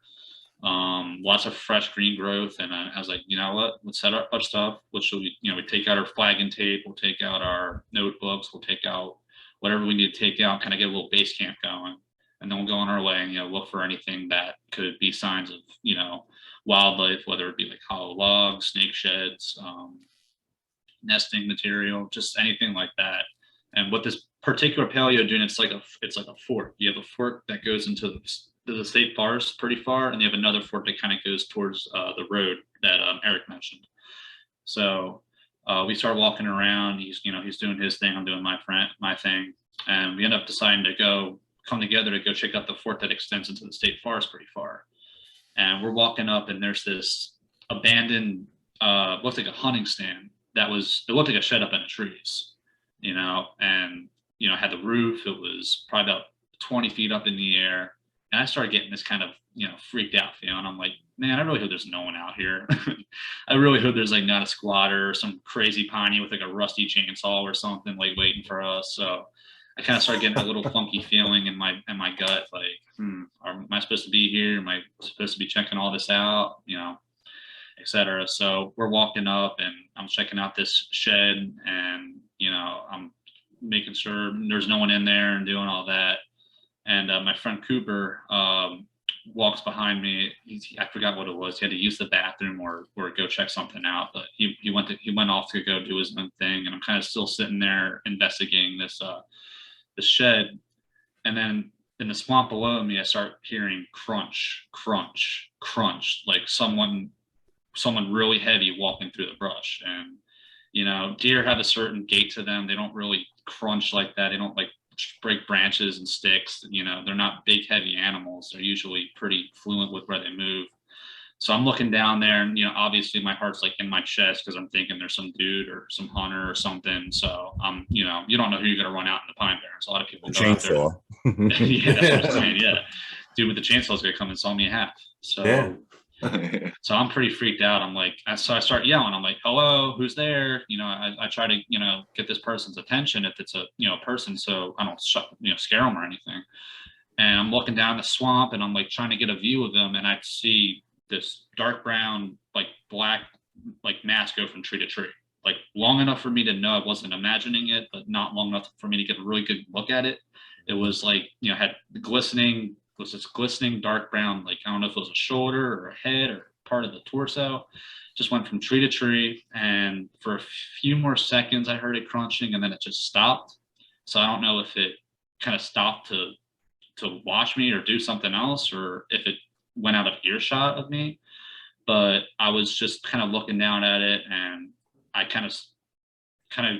Lots of fresh green growth. And I was like, you know what, let's set up our stuff. We take out our flag and tape, we'll take out our notebooks, we'll take out whatever we need to take out, kind of get a little base camp going. And then we'll go on our way and, look for anything that could be signs of, wildlife, whether it be like hollow logs, snake sheds, nesting material, just anything like that. And with this particular paleo dune, it's like a fort. You have a fort that goes into the state forest pretty far, and you have another fort that kind of goes towards the road that Eric mentioned. So we start walking around. He's doing his thing. I'm doing my thing, and we end up deciding to come together to go check out the fort that extends into the state forest pretty far. And we're walking up, and there's this abandoned, looked like a hunting stand it looked like a shed up in the trees, and, had the roof. It was probably about 20 feet up in the air. And I started getting this kind of, freaked out feeling. I'm like, man, I really hope there's no one out here. I really hope there's like not a squatter or some crazy piney with like a rusty chainsaw or something like waiting for us. So I kind of started getting a little funky feeling in my gut, like, am I supposed to be here? Am I supposed to be checking all this out? Et cetera. So we're walking up, and I'm checking out this shed, and, I'm making sure there's no one in there and doing all that. And my friend Cooper walks behind me. I forgot what it was. He had to use the bathroom or go check something out, but he went off to go do his own thing. And I'm kind of still sitting there investigating this shed. And then in the swamp below me, I start hearing crunch, crunch, crunch, like someone really heavy walking through the brush. And, deer have a certain gait to them. They don't really crunch like that. They don't like break branches and sticks. They're not big, heavy animals. They're usually pretty fluent with where they move. So I'm looking down there, and, obviously my heart's like in my chest because I'm thinking there's some dude or some hunter or something. So you don't know who you're going to run out in the Pine Barrens. A lot of people go chainsaw. out there. Yeah, that's what I'm saying. Yeah. Dude with the chainsaw is going to come and saw me in half. So, Yeah. So I'm pretty freaked out. I'm like, so I start yelling. I'm like, hello, who's there? I try to, get this person's attention if it's a, person, so I don't, scare them or anything. And I'm looking down the swamp, and I'm like trying to get a view of them. And I see this dark brown, like black, like mass go from tree to tree, like long enough for me to know I wasn't imagining it, but not long enough for me to get a really good look at it. It was like, had this glistening dark brown, like I don't know if it was a shoulder or a head or part of the torso, just went from tree to tree. And for a few more seconds I heard it crunching, and then it just stopped. So I don't know if it kind of stopped to watch me or do something else, or if it went out of earshot of me. But I was just kind of looking down at it, and I kind of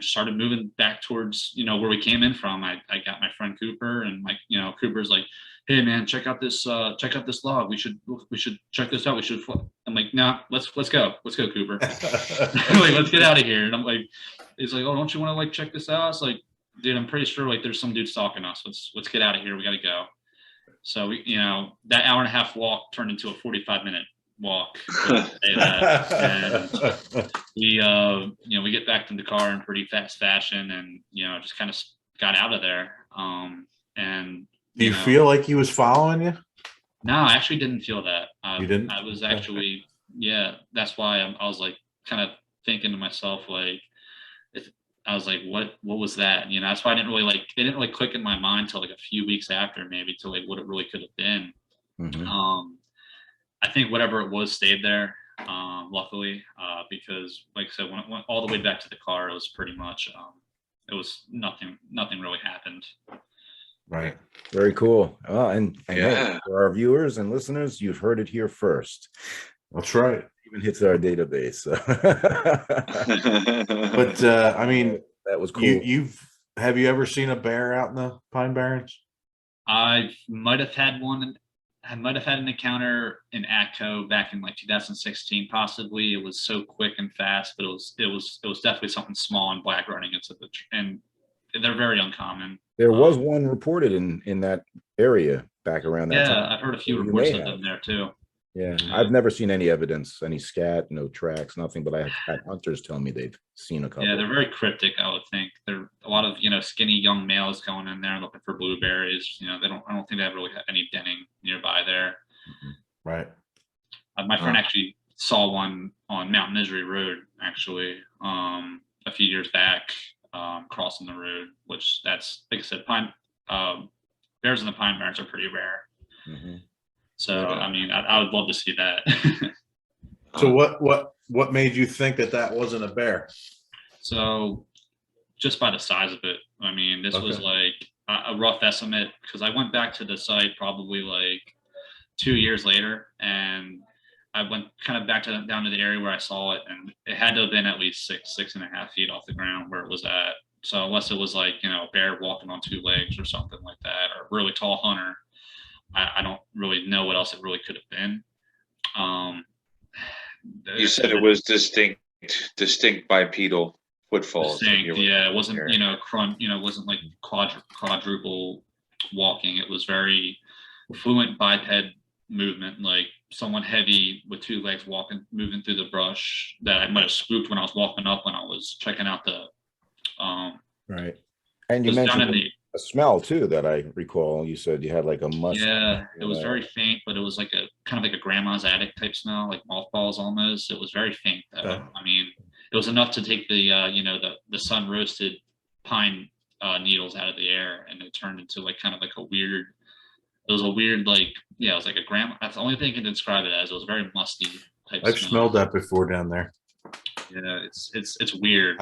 started moving back towards, where we came in from. I got my friend Cooper, and Cooper's like, hey man, check out this log. We should check this out. I'm like, nah, let's go Cooper. Like, let's get out of here. And I'm like, he's like, oh, don't you want to like check this out? It's like, dude, I'm pretty sure like there's some dude stalking us. Let's get out of here. We got to go. So we, that hour and a half walk turned into a 45-minute walk. And we get back to the car in pretty fast fashion, and just kind of got out of there. And do you feel like he was following you? No, I actually didn't feel that. You didn't? I was actually, yeah. That's why I was like kind of thinking to myself, like, I was like, what was that? That's why it didn't really click in my mind till like a few weeks after, maybe, to like what it really could have been. Mm-hmm. I think whatever it was stayed there, luckily, because like I said, when it went all the way back to the car, it was pretty much, it was nothing really happened. Right. Very cool. And hey, for our viewers and listeners, you've heard it here first. That's right. It even hits our database. So. But I mean, that was cool. Have you ever seen a bear out in the Pine Barrens? I might have had one. I might have had an encounter in Atco back in like 2016, possibly. It was so quick and fast, but it was definitely something small and black running into the and they're very uncommon. There was one reported in that area back around that time. Yeah, I've heard a few reports of them there too. Yeah, I've never seen any evidence, any scat, no tracks, nothing. But I've had hunters tell me they've seen a couple. Yeah, they're very cryptic. I would think they're a lot of skinny young males going in there looking for blueberries. They don't. I don't think they have really any denning nearby there. Right. My friend actually saw one on Mount Misery Road actually a few years back, crossing the road. Which that's like I said, bears in the Pine Barrens are pretty rare. So I mean, I would love to see that. So what made you think that wasn't a bear? So just by the size of it, I mean, this was like a rough estimate because I went back to the site probably like 2 years later, and I went kind of back down to the area where I saw it, and it had to have been at least 6.5 feet off the ground where it was at. So unless it was like a bear walking on 2 legs or something like that, or a really tall hunter, I don't really know what else it really could have been. You said it was distinct bipedal footfalls. Distinct, yeah. It wasn't, it wasn't like quadruple walking. It was very fluent biped movement, like someone heavy with 2 legs moving through the brush that I might have spooked when I was walking up when I was checking out the. Right. And you mentioned a smell too that I recall. You said you had like a musk. Yeah, it was very faint, but it was like a kind of like a grandma's attic type smell, like mothballs almost. It was very faint though. Okay. I mean, it was enough to take the the sun roasted pine needles out of the air, and it turned into like kind of like a weird. It was a weird it was like a grandma. That's the only thing I can describe it as. It was very musty type. I've smelled that before down there. Yeah, it's weird.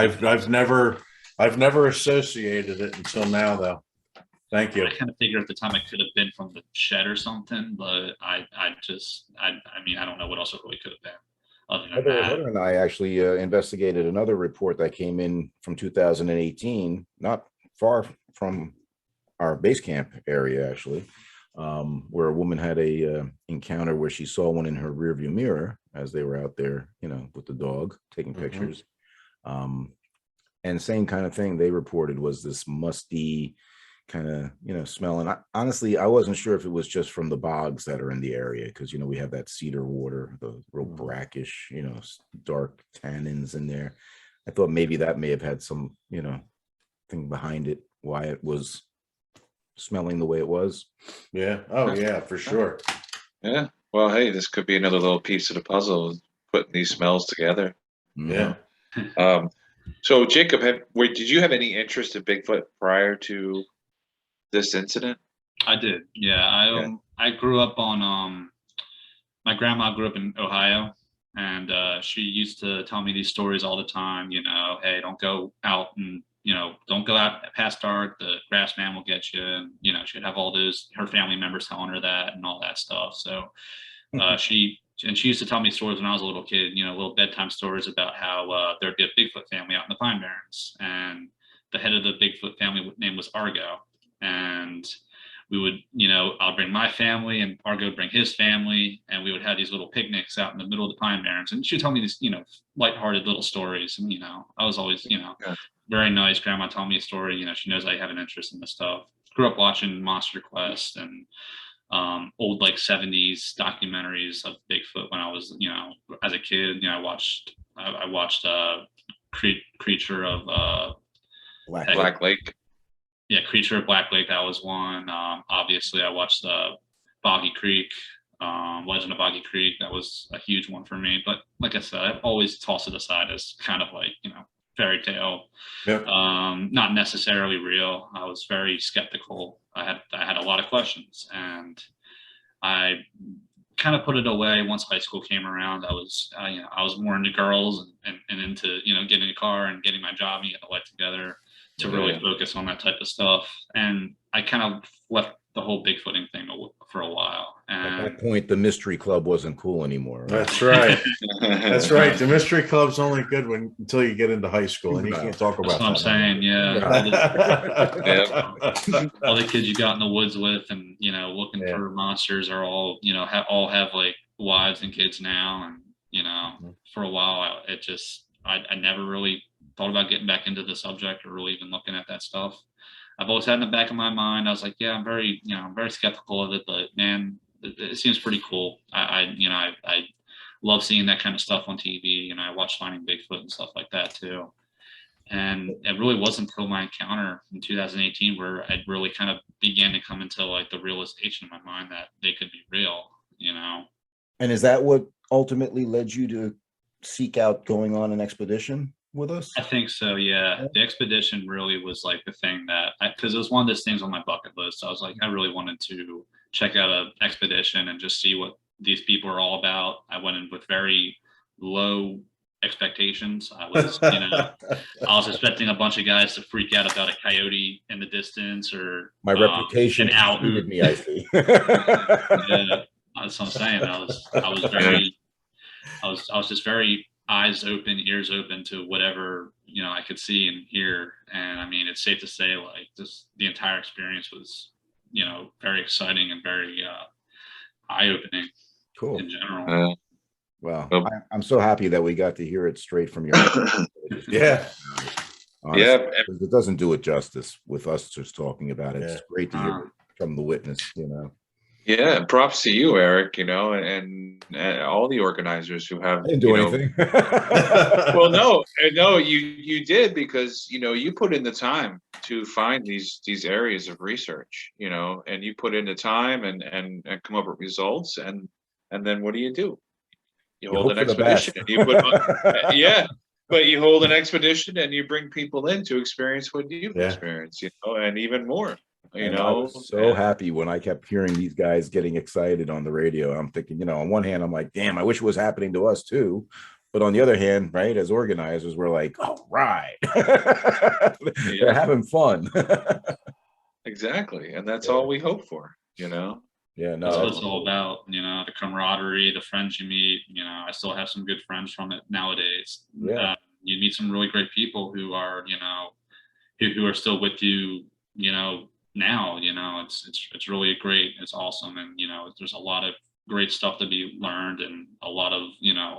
I've never associated it until now, though. Thank you. I kind of figured at the time it could have been from the shed or something, but I mean, I don't know what else it really could have been. Other than that. Heather and I actually investigated another report that came in from 2018, not far from our base camp area, actually, where a woman had a encounter where she saw one in her rearview mirror as they were out there, with the dog taking pictures. And same kind of thing they reported was this musty kind of, smell. And honestly, I wasn't sure if it was just from the bogs that are in the area because, we have that cedar water, the real brackish, dark tannins in there. I thought maybe that may have had some, thing behind it, why it was smelling the way it was. Yeah. Oh, yeah, for sure. Yeah. Well, hey, this could be another little piece of the puzzle, putting these smells together. Yeah. So, Jacob, did you have any interest in Bigfoot prior to this incident? I did. Yeah. I grew up on my grandma grew up in Ohio, and she used to tell me these stories all the time. Hey, don't go out and don't go out past dark. The grass man will get you. And she'd have all her family members telling her that and all that stuff. So she used to tell me stories when I was a little kid, little bedtime stories about how there'd be a Bigfoot family out in the Pine Barrens, and the head of the Bigfoot family name was Argo. And we would, I'll bring my family and Argo would bring his family, and we would have these little picnics out in the middle of the Pine Barrens. And she'd tell me these, lighthearted little stories. And, I was always, very nice. Grandma told me a story. She knows I have an interest in this stuff. Grew up watching Monster Quest and old 70s documentaries of Bigfoot when I was as a kid. I watched Creature of Black Lake. Yeah, Creature of Black Lake, that was one. Obviously I watched Boggy Creek, Legend of Boggy Creek. That was a huge one for me, but like I said, I've always tossed it aside as kind of fairy tale. Yep. Not necessarily real. I was very skeptical. I had a lot of questions, and I kind of put it away once high school came around. I was more into girls and into getting in a car and getting my job and getting a life together to really focus on that type of stuff. And I kind of left the whole Bigfooting thing for a while. And at that point, the mystery club wasn't cool anymore. Right? That's right. That's right. The mystery club's only good until you get into high school, and you can't talk about that's what I'm saying. Yeah. All the kids you got in the woods with, and looking for monsters are all have wives and kids now, and for a while I never really thought about getting back into the subject or really even looking at that stuff. I've always had in the back of my mind, I was like, yeah, I'm very skeptical of it, but man, it seems pretty cool. I love seeing that kind of stuff on TV, and I watch Finding Bigfoot and stuff like that too. And it really wasn't until my encounter in 2018 where I really kind of began to come into like the realization in my mind that they could be real, you know. And is that what ultimately led you to seek out going on an expedition with us? I think so, yeah. The expedition really was like the thing that, because it was one of those things on my bucket list. I was like, I really wanted to check out an expedition and just see what these people are all about. I went in with very low expectations. I was, I was expecting a bunch of guys to freak out about a coyote in the distance, or my reputation an owl preceded me, I see. Yeah, that's what I'm saying. I was just very eyes open, ears open to whatever, I could see and hear. And I mean, it's safe to say like the entire experience was, very exciting and very eye-opening. Cool. In general. Well, I'm so happy that we got to hear it straight from your Yeah. Honestly, it doesn't do it justice with us just talking about it. It's great to hear it from the witness, Yeah, props to you, Eric, and all the organizers who have. I didn't do anything. Well, no, you did, because you put in the time to find these areas of research, and you put in the time and come up with results, and then what do? You hold an expedition and you put but you hold an expedition and you bring people in to experience what you've experienced, and even more. I was so happy when I kept hearing these guys getting excited on the radio. I'm thinking, on one hand, I'm like, damn, I wish it was happening to us too. But on the other hand, right, as organizers, we're like, all right, they're having fun. Exactly. And that's all we hope for, Yeah, no, that's what it's all about, the camaraderie, the friends you meet. I still have some good friends from it nowadays. Yeah. You meet some really great people who are, who are still with you, now. It's really great. It's awesome, and there's a lot of great stuff to be learned and a lot of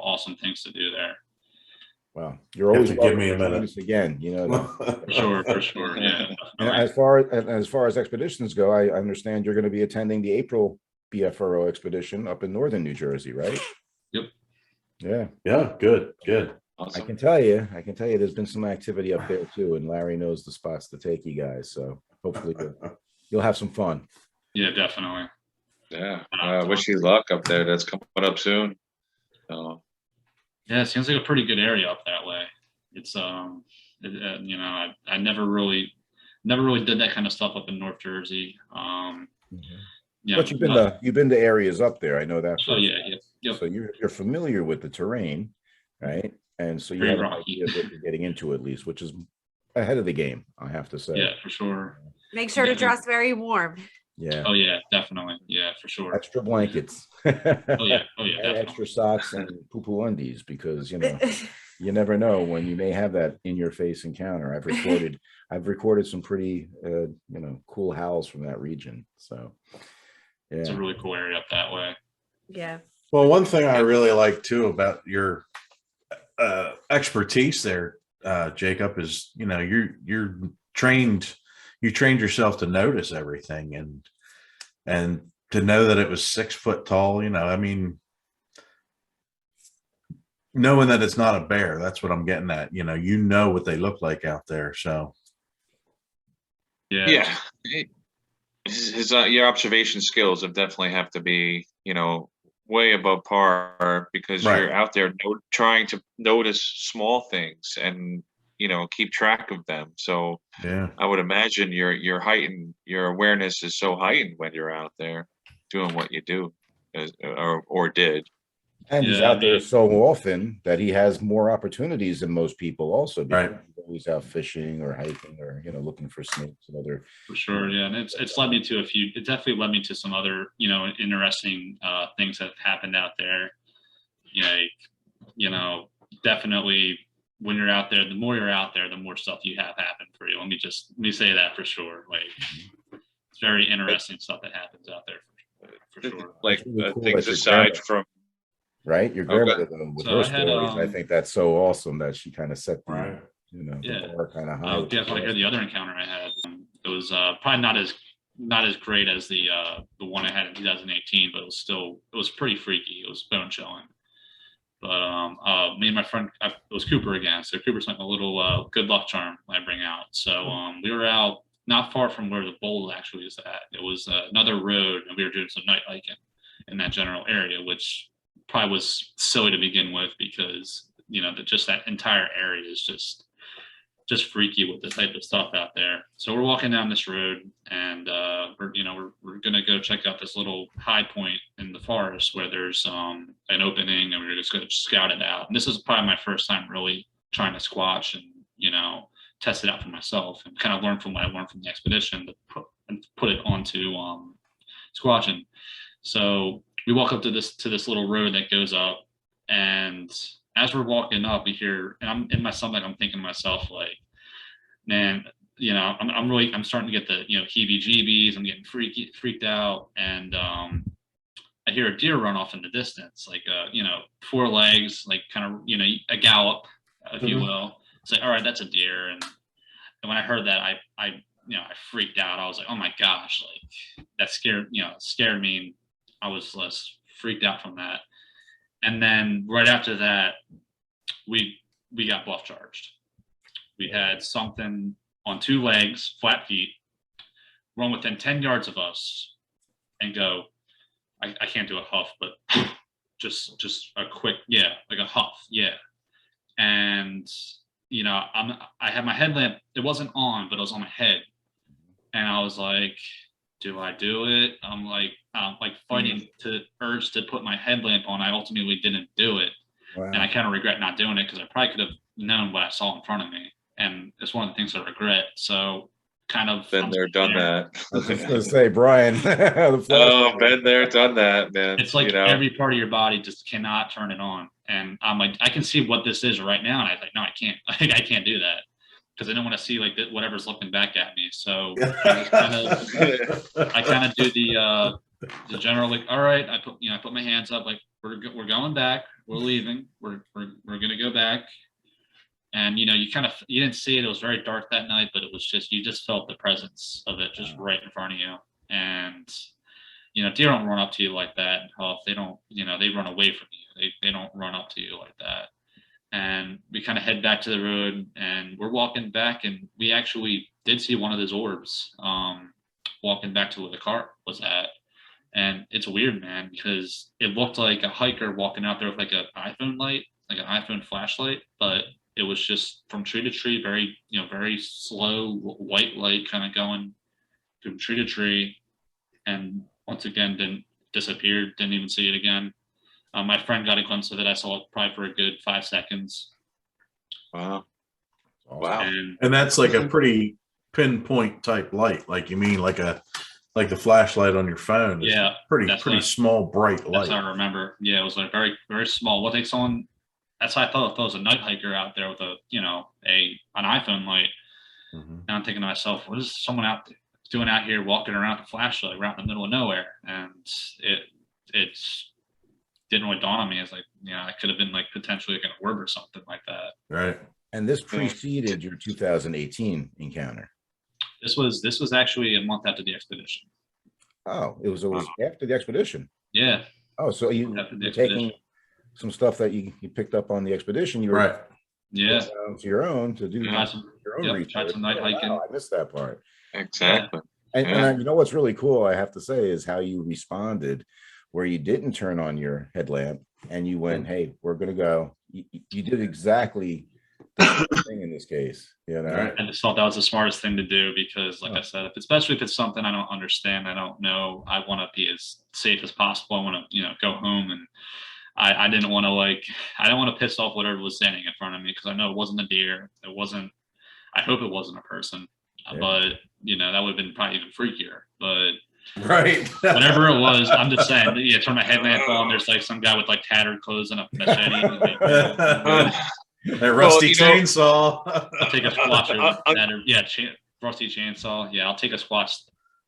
awesome things to do there. Well, you're always give me a minute again. For sure, yeah. And as far as expeditions go, I understand you're going to be attending the April BFRO expedition up in northern New Jersey, right? Yep. Yeah. Yeah. Good. Awesome. I can tell you, there's been some activity up there too, and Larry knows the spots to take you guys. So hopefully you'll have some fun. Yeah, definitely. Yeah. Wish you luck up there. That's coming up soon. So. Yeah, it seems like a pretty good area up that way. It's I never really did that kind of stuff up in North Jersey. But you've been to areas up there. I know that. So yeah. Yep. So you're familiar with the terrain, right? And so you have an idea of what you're getting into, at least, which is ahead of the game, I have to say. Yeah, for sure. Make sure to dress very warm. Yeah. Oh yeah, definitely. Yeah, for sure. Extra blankets. Oh yeah, definitely. Extra socks and poo-poo undies, because you never know when you may have that in your face encounter. I've recorded some pretty cool howls from that region. So yeah, it's a really cool area up that way. Yeah. Well, one thing I really like too about your expertise there, Jacob, is you're trained. You trained yourself to notice everything and to know that it was 6 foot tall. I mean, knowing that it's not a bear, that's what I'm getting at. What they look like out there. So yeah. Your observation skills definitely have to be way above par, because you're out there trying to notice small things and keep track of them. So yeah, I would imagine your awareness is so heightened when you're out there doing what you do, or did. And he's out there so often that he has more opportunities than most people also, because he's always out fishing or hiking or looking for snakes and other. For sure, yeah. And it's led me to it definitely led me to some other interesting things that happened out there. Definitely when you're out there, the more you're out there, the more stuff you have happen for you. Let me say that for sure. Like, it's very interesting stuff that happens out there for sure. Like really cool things aside from. Right, your grandmother with her stories. I think that's so awesome that she kind of set the bar kind of high. Definitely. Here's the other encounter I had. It was probably not as not as great as the one I had in 2018, but it was pretty freaky. It was bone chilling. But me and my friend, it was Cooper again. So Cooper's like a little good luck charm I bring out. So we were out not far from where the bowl actually is at. It was another road, and we were doing some night hiking in that general area, which probably was silly to begin with because just that entire area is just freaky with the type of stuff out there. So we're walking down this road, and we're gonna go check out this little high point in the forest where there's an opening, and we're just gonna scout it out. And this is probably my first time really trying to squatch and test it out for myself and kind of learn from what I learned from the expedition to put it onto squatching. So we walk up to this little road that goes up, and as we're walking up, we hear, and I'm in my stomach, I'm thinking to myself, like, man, I'm starting to get the heebie-jeebies. I'm getting freaked out, and I hear a deer run off in the distance, like 4 legs, like kind of a gallop, if you will. It's like, all right, that's a deer. And when I heard that, I freaked out. I was like, oh my gosh, like that scared me. And I was less freaked out from that. And then right after that, we got bluff charged. We had something on 2 legs, flat feet, run within 10 yards of us and go, I can't do a huff, but just a quick, like a huff. Yeah. And, I had my headlamp, it wasn't on, but it was on my head. And I was like, do I do it? I'm like fighting to urge to put my headlamp on. I ultimately didn't do it. Wow. And I kind of regret not doing it because I probably could have known what I saw in front of me. And it's one of the things I regret. So kind of been there, done that. I was just going to say, Brian. Been there, done that, man. It's like every part of your body just cannot turn it on. And I'm like, I can see what this is right now. And I was like, no, I can't. I can't do that. Because I don't want to see like whatever's looking back at me. So I kind of do the general, like, all right, I put my hands up, like we're going back, we're leaving, we're gonna go back. And you didn't see it. It was very dark that night, but it was you just felt the presence of it just right in front of you. And deer don't run up to you like that. They don't, they run away from you. They don't run up to you like that. And we kind of head back to the road, and we're walking back, and we actually did see one of those orbs walking back to where the car was at. And it's weird, man, because it looked like a hiker walking out there with like an iPhone light, like an iPhone flashlight, but it was just from tree to tree, very, very slow white light kind of going from tree to tree. And once again, disappeared, didn't even see it again. My friend got a glimpse of it. I saw it probably for a good 5 seconds. Wow. And that's like a pretty pinpoint type light. Like you mean like the flashlight on your phone. Yeah. Pretty small, bright light. That's how I remember. Yeah, it was like very, very small. What they saw on, that's how I thought it was a night hiker out there with an iPhone light. Mm-hmm. And I'm thinking to myself, what is someone out there doing out here walking around with a flashlight right in the middle of nowhere? And it's didn't really dawn on me as like, it could have been like potentially like an orb or something like that. Right. And this preceded your 2018 encounter. This was actually a month after the expedition. Oh, it was after the expedition. Yeah. Oh, so you're taking some stuff that you picked up on the expedition. You were right. Yeah. To your own to do your own research. Tried some night hiking. Wow, I missed that part. Exactly. Yeah. And what's really cool, I have to say, is how you responded, where you didn't turn on your headlamp and you went, hey, we're going to go. You did exactly the thing in this case. I just thought that was the smartest thing to do because, like I said, especially if it's something I don't understand, I don't know, I want to be as safe as possible. I want to, go home, and I didn't want to I don't want to piss off whatever was standing in front of me because I know it wasn't a deer. It wasn't, I hope it wasn't a person, but that would have been probably even freakier, but right. Whatever it was, I'm just saying, turn my headlamp on. There's like some guy with like tattered clothes and a machete. That rusty chainsaw. I'll take a squatch over that. Rusty chainsaw. Yeah, I'll take a squatch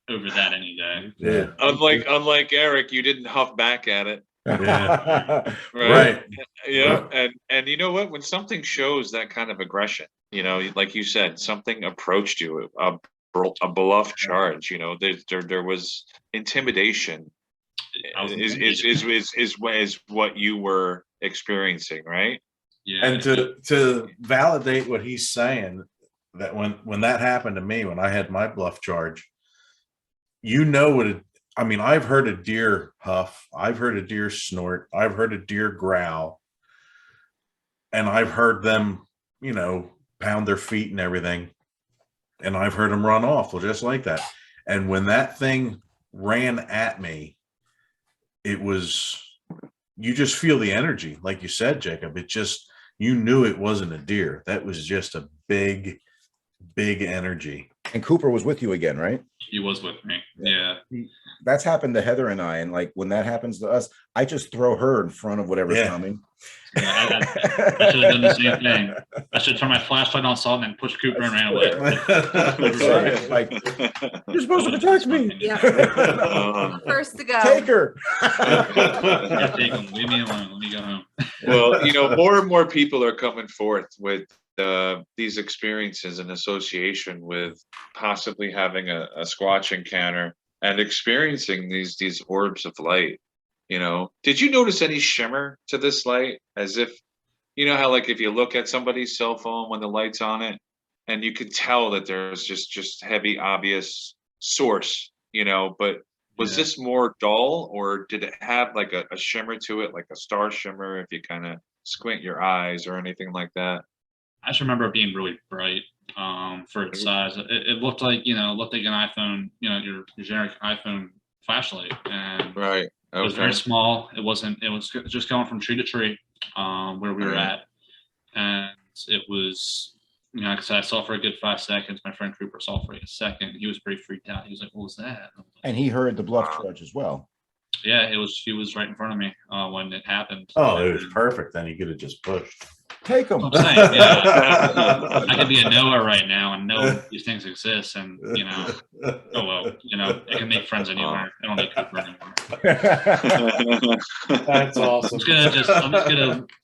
over that any day. Yeah. Unlike Eric, you didn't huff back at it. Yeah. Right. Yeah. And you know what? When something shows that kind of aggression, like you said, something approached you, a bluff charge. You know, there was intimidation. Is what you were experiencing, right? Yeah. And to validate what he's saying, that when that happened to me, when I had my bluff charge, you know what it, I mean, I've heard a deer huff, I've heard a deer snort, I've heard a deer growl, and I've heard them, you know, pound their feet and everything, and I've heard them run off, well, just like that. And when that thing ran at me, it was, you just feel the energy, like you said, Jacob. It just, you knew it wasn't a deer. That was just a big energy. And Cooper was with you again, right? He was with me. Yeah. That's happened to Heather and I. And like when that happens to us, I just throw her in front of whatever's coming. Yeah, I should have done the same thing. I should turn my flashlight on, saw it, and then push Cooper and ran away. Like, you're supposed to protect me. Yeah. First to go. Take her. Take him. Leave me alone. Let me go home. Well, you know, more and more people are coming forth with these experiences in association with possibly having a Squatch encounter and experiencing these orbs of light. You know, did you notice any shimmer to this light? As if, you know how like if you look at somebody's cell phone when the light's on it, and you could tell that there's just heavy, obvious source, you know, but was this more dull, or did it have like a shimmer to it, like a star shimmer if you kind of squint your eyes or anything like that? I just remember it being really bright for its size. It looked like, you know, an iPhone, you know, your generic iPhone flashlight. And right. Okay. It was very small. It was just going from tree to tree where we were at. And it was, you know, like I said, I saw for a good 5 seconds. My friend Cooper saw for a second. He was pretty freaked out. He was like, what was that? And he heard the bluff charge as well. Yeah, he was right in front of me when it happened. Oh, it was perfect. Then he could have just pushed. Take him. I'm saying, yeah. I could be a Noah right now and know these things exist, and you know, oh well, you know, I can make friends anywhere. I don't need Cooper anymore. That's awesome.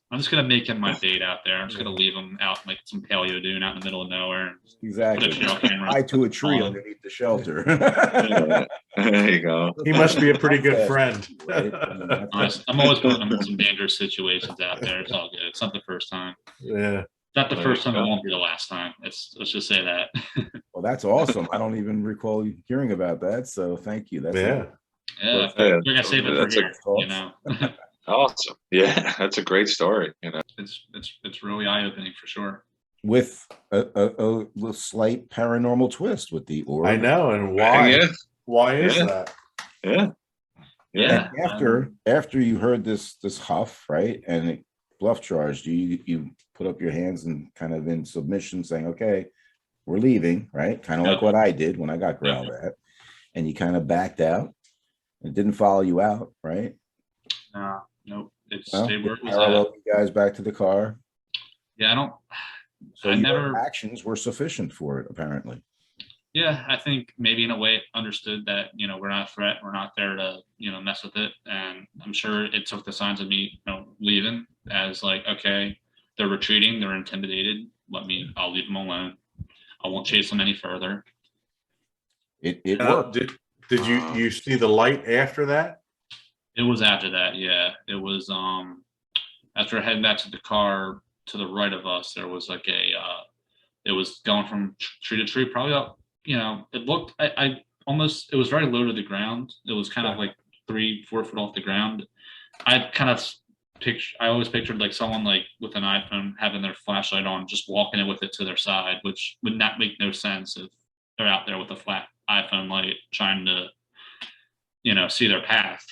I'm just gonna make him my date out there. I'm just gonna leave him out like some paleo dune out in the middle of nowhere. Exactly. Tie to a tree underneath the shelter. There you go. He must be a pretty good friend. Right? I'm always putting him in some dangerous situations out there. It's all good. It's not the first time. Yeah. Not the first time. It won't be the last time. Let's just say that. Well, that's awesome. I don't even recall hearing about that. So thank you. That's yeah. We're gonna save it for here. You know. Awesome. Yeah, that's a great story. You know, it's really eye-opening for sure. With a slight paranormal twist with the orb. I know, and why? Yeah. Why is that? Yeah. Yeah. And after you heard this huff, right, and it bluff charged, you put up your hands and kind of in submission, saying, "Okay, we're leaving," right? Kind of like what I did when I got growled at, and you kind of backed out. It didn't follow you out, right? Nope. It stayed where it was at. You guys back to the car. Yeah, So your actions were sufficient for it, apparently. Yeah, I think maybe in a way it understood that, you know, we're not a threat. We're not there to, you know, mess with it. And I'm sure it took the signs of me, you know, leaving as like, okay, they're retreating. They're intimidated. I'll leave them alone. I won't chase them any further. It worked. Did you see the light after that? It was after that, yeah. It was after heading back to the car to the right of us, there was like it was going from tree to tree, probably up, you know, it looked, it was very low to the ground. It was kind of like 3-4 foot off the ground. I always pictured like someone like with an iPhone having their flashlight on, just walking it with it to their side, which would not make no sense if they're out there with a flat iPhone light trying to, you know, see their path.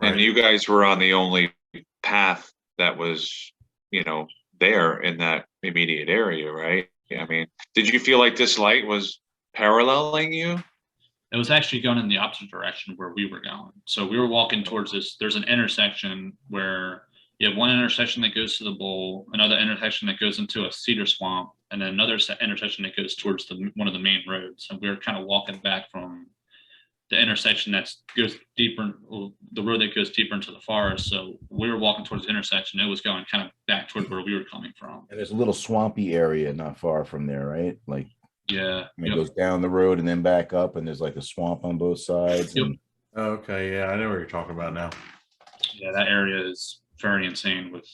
And you guys were on the only path that was, you know, there in that immediate area, right? I mean, did you feel like this light was paralleling you? It was actually going in the opposite direction where we were going. So we were walking towards this. There's an intersection where you have one intersection that goes to the bowl, another intersection that goes into a cedar swamp, and then another intersection that goes towards one of the main roads. And we were kind of walking back from the intersection that goes deeper, the road that goes deeper into the forest. So we were walking towards the intersection. It was going kind of back toward where we were coming from. And there's a little swampy area not far from there, right? Like Yeah. And it goes down the road and then back up, and there's like a swamp on both sides. Yep. And Okay, yeah, I know what you're talking about now. Yeah, that area is very insane with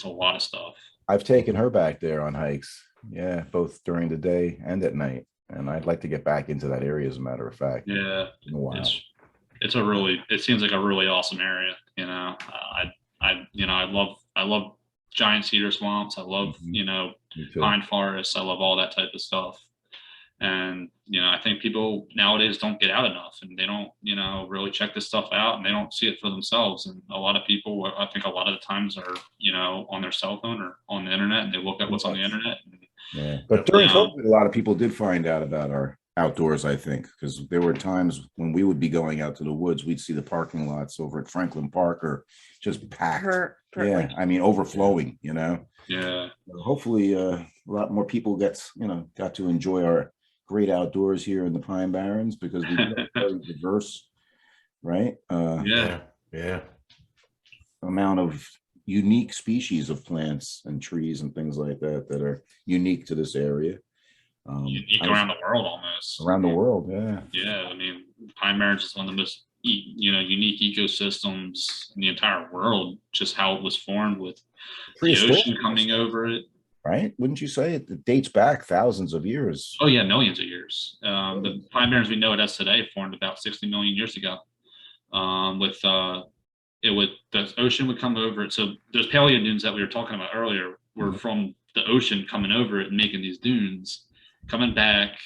a lot of stuff. I've taken her back there on hikes. Yeah, both during the day and at night. And I'd like to get back into that area, as a matter of fact. Yeah, Wow. It seems like a really awesome area. I love giant cedar swamps. I love, pine forests. I love all that type of stuff. And, I think people nowadays don't get out enough, and they don't, really check this stuff out, and they don't see it for themselves. And a lot of people, I think a lot of the times are, on their cell phone or on the internet, and they look at what's on the internet. Yeah. But during COVID, a lot of people did find out about our outdoors, I think, because there were times when we would be going out to the woods, we'd see the parking lots over at Franklin Park or just packed. Yeah, I mean, overflowing, Yeah. Hopefully a lot more people got to enjoy our great outdoors here in the Pine Barrens, because we've got very diverse, right? Yeah. Amount of unique species of plants and trees and things like that are unique to this area. Unique around the world, almost. Around the world, yeah. Yeah, I mean, Pine Barrens is one of the most unique ecosystems in the entire world. Just how it was formed with the ocean coming over it. Right? Wouldn't you say it dates back thousands of years? Oh yeah, millions of years. The Pine Barrens we know it as today formed about 60 million years ago. The ocean would come over it. So those paleo dunes that we were talking about earlier were from the ocean coming over it and making these dunes, coming back,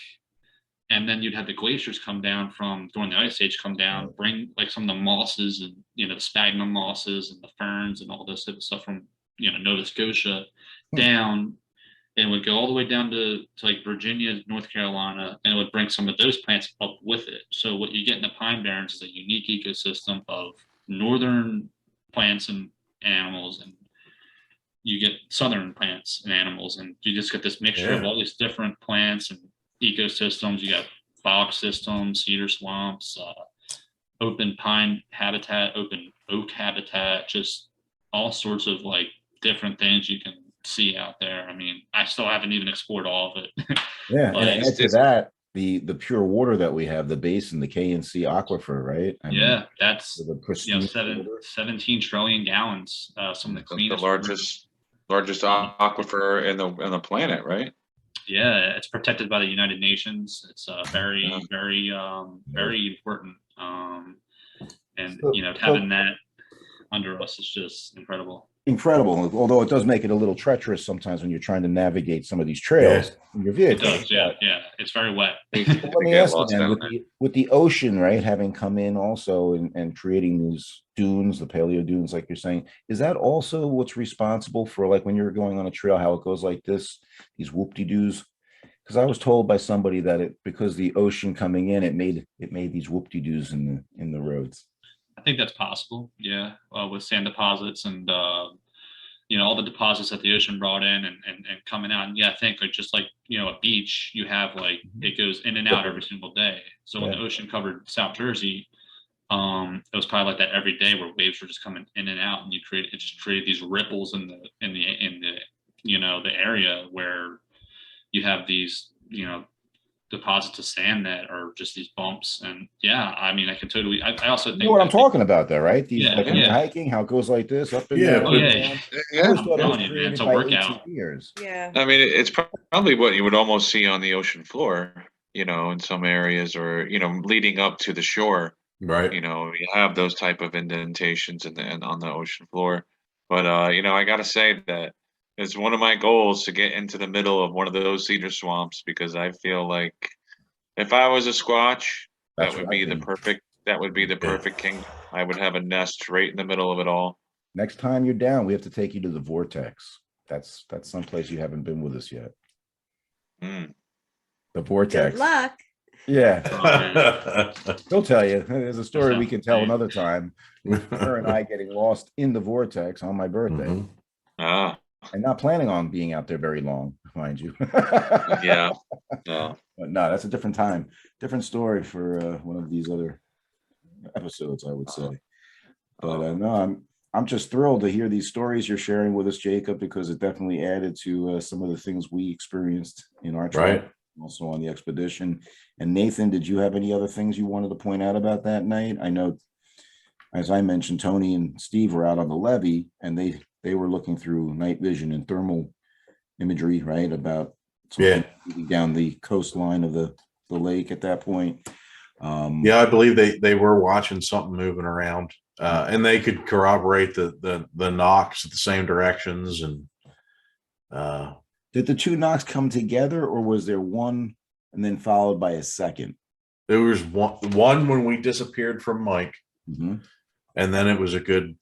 and then you'd have the glaciers come down from during the ice age, come down, bring like some of the mosses and the sphagnum mosses and the ferns and all this type of stuff from Nova Scotia down, and would go all the way down to like Virginia, North Carolina, and it would bring some of those plants up with it. So what you get in the Pine Barrens is a unique ecosystem of northern plants and animals, and you get southern plants and animals, and you just get this mixture of all these different plants and ecosystems. You got box systems, cedar swamps, open pine habitat, open oak habitat, just all sorts of like different things you can see out there. I mean, I still haven't even explored all of it. Yeah, and add to that the pure water that we have, the basin, the KNC aquifer, right? I mean, that's the pristine 17 trillion gallons. Some of the cleanest, the largest aquifer in the planet, right? Yeah, it's protected by the United Nations. It's very important. Having that under us is just incredible. Although it does make it a little treacherous sometimes when you're trying to navigate some of these trails in your vehicle. It does, yeah. It's very wet. Let me ask you, then, with the ocean, right, having come in also and creating these dunes, the paleo dunes, like you're saying, is that also what's responsible for, like, when you're going on a trail, how it goes like this, these whoop-de-doos? Because I was told by somebody that because the ocean coming in, it made these whoop-de-doos in the roads. I think that's possible, yeah, with sand deposits and all the deposits that the ocean brought in and coming out. And I think just like a beach, you have like it goes in and out every single day. So when the ocean covered South Jersey, it was probably like that every day, where waves were just coming in and out, and it just created these ripples in the area where you have these deposits of sand that are just these bumps. And I mean, I can totally, I also think, you know what I'm talking about there, right? These hiking, how it goes like this up and down. It's a workout. Yeah, I mean, it's probably what you would almost see on the ocean floor, in some areas, or leading up to the shore, right? You have those type of indentations on the ocean floor. But I gotta say that it's one of my goals to get into the middle of one of those cedar swamps, because I feel like if I was a Squatch, that would be the perfect kingdom. I would have a nest right in the middle of it all. Next time you're down, we have to take you to the Vortex. That's someplace you haven't been with us yet. The Vortex. Good luck. Yeah. They'll tell you. There's a story we can tell another time. Her and I getting lost in the Vortex on my birthday. And not planning on being out there very long, mind you. Yeah. But no, that's a different time, different story for one of these other episodes, I would say. But no, I'm just thrilled to hear these stories you're sharing with us, Jacob, because it definitely added to some of the things we experienced in our trip. also on the expedition. And Nathan, did you have any other things you wanted to point out about that night? I know, as I mentioned, Tony and Steve were out on the levee, and they were looking through night vision and thermal imagery, right, about something moving down the coastline of the lake at that point. I believe they were watching something moving around, and they could corroborate the knocks at the same directions. And did the two knocks come together, or was there one and then followed by a second? there was one when we disappeared from Mike, Mm-hmm. and then it was a good,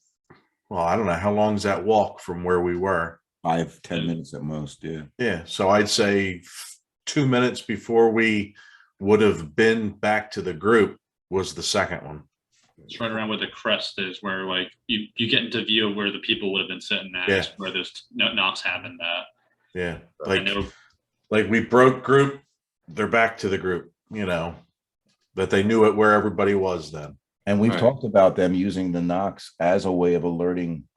well, I don't know, how long is that walk from where we were? 5-10 minutes at most. Yeah, so I'd say 2 minutes before we would have been back to the group was the second one. It's right around where the crest is, where like you get into view of where the people would have been sitting at, Yeah. where those knocks happened at. Yeah, And they were, like we broke group, they're back to the group, you know, that they knew it where everybody was then. And we've Right. talked about them using the knocks as a way of alerting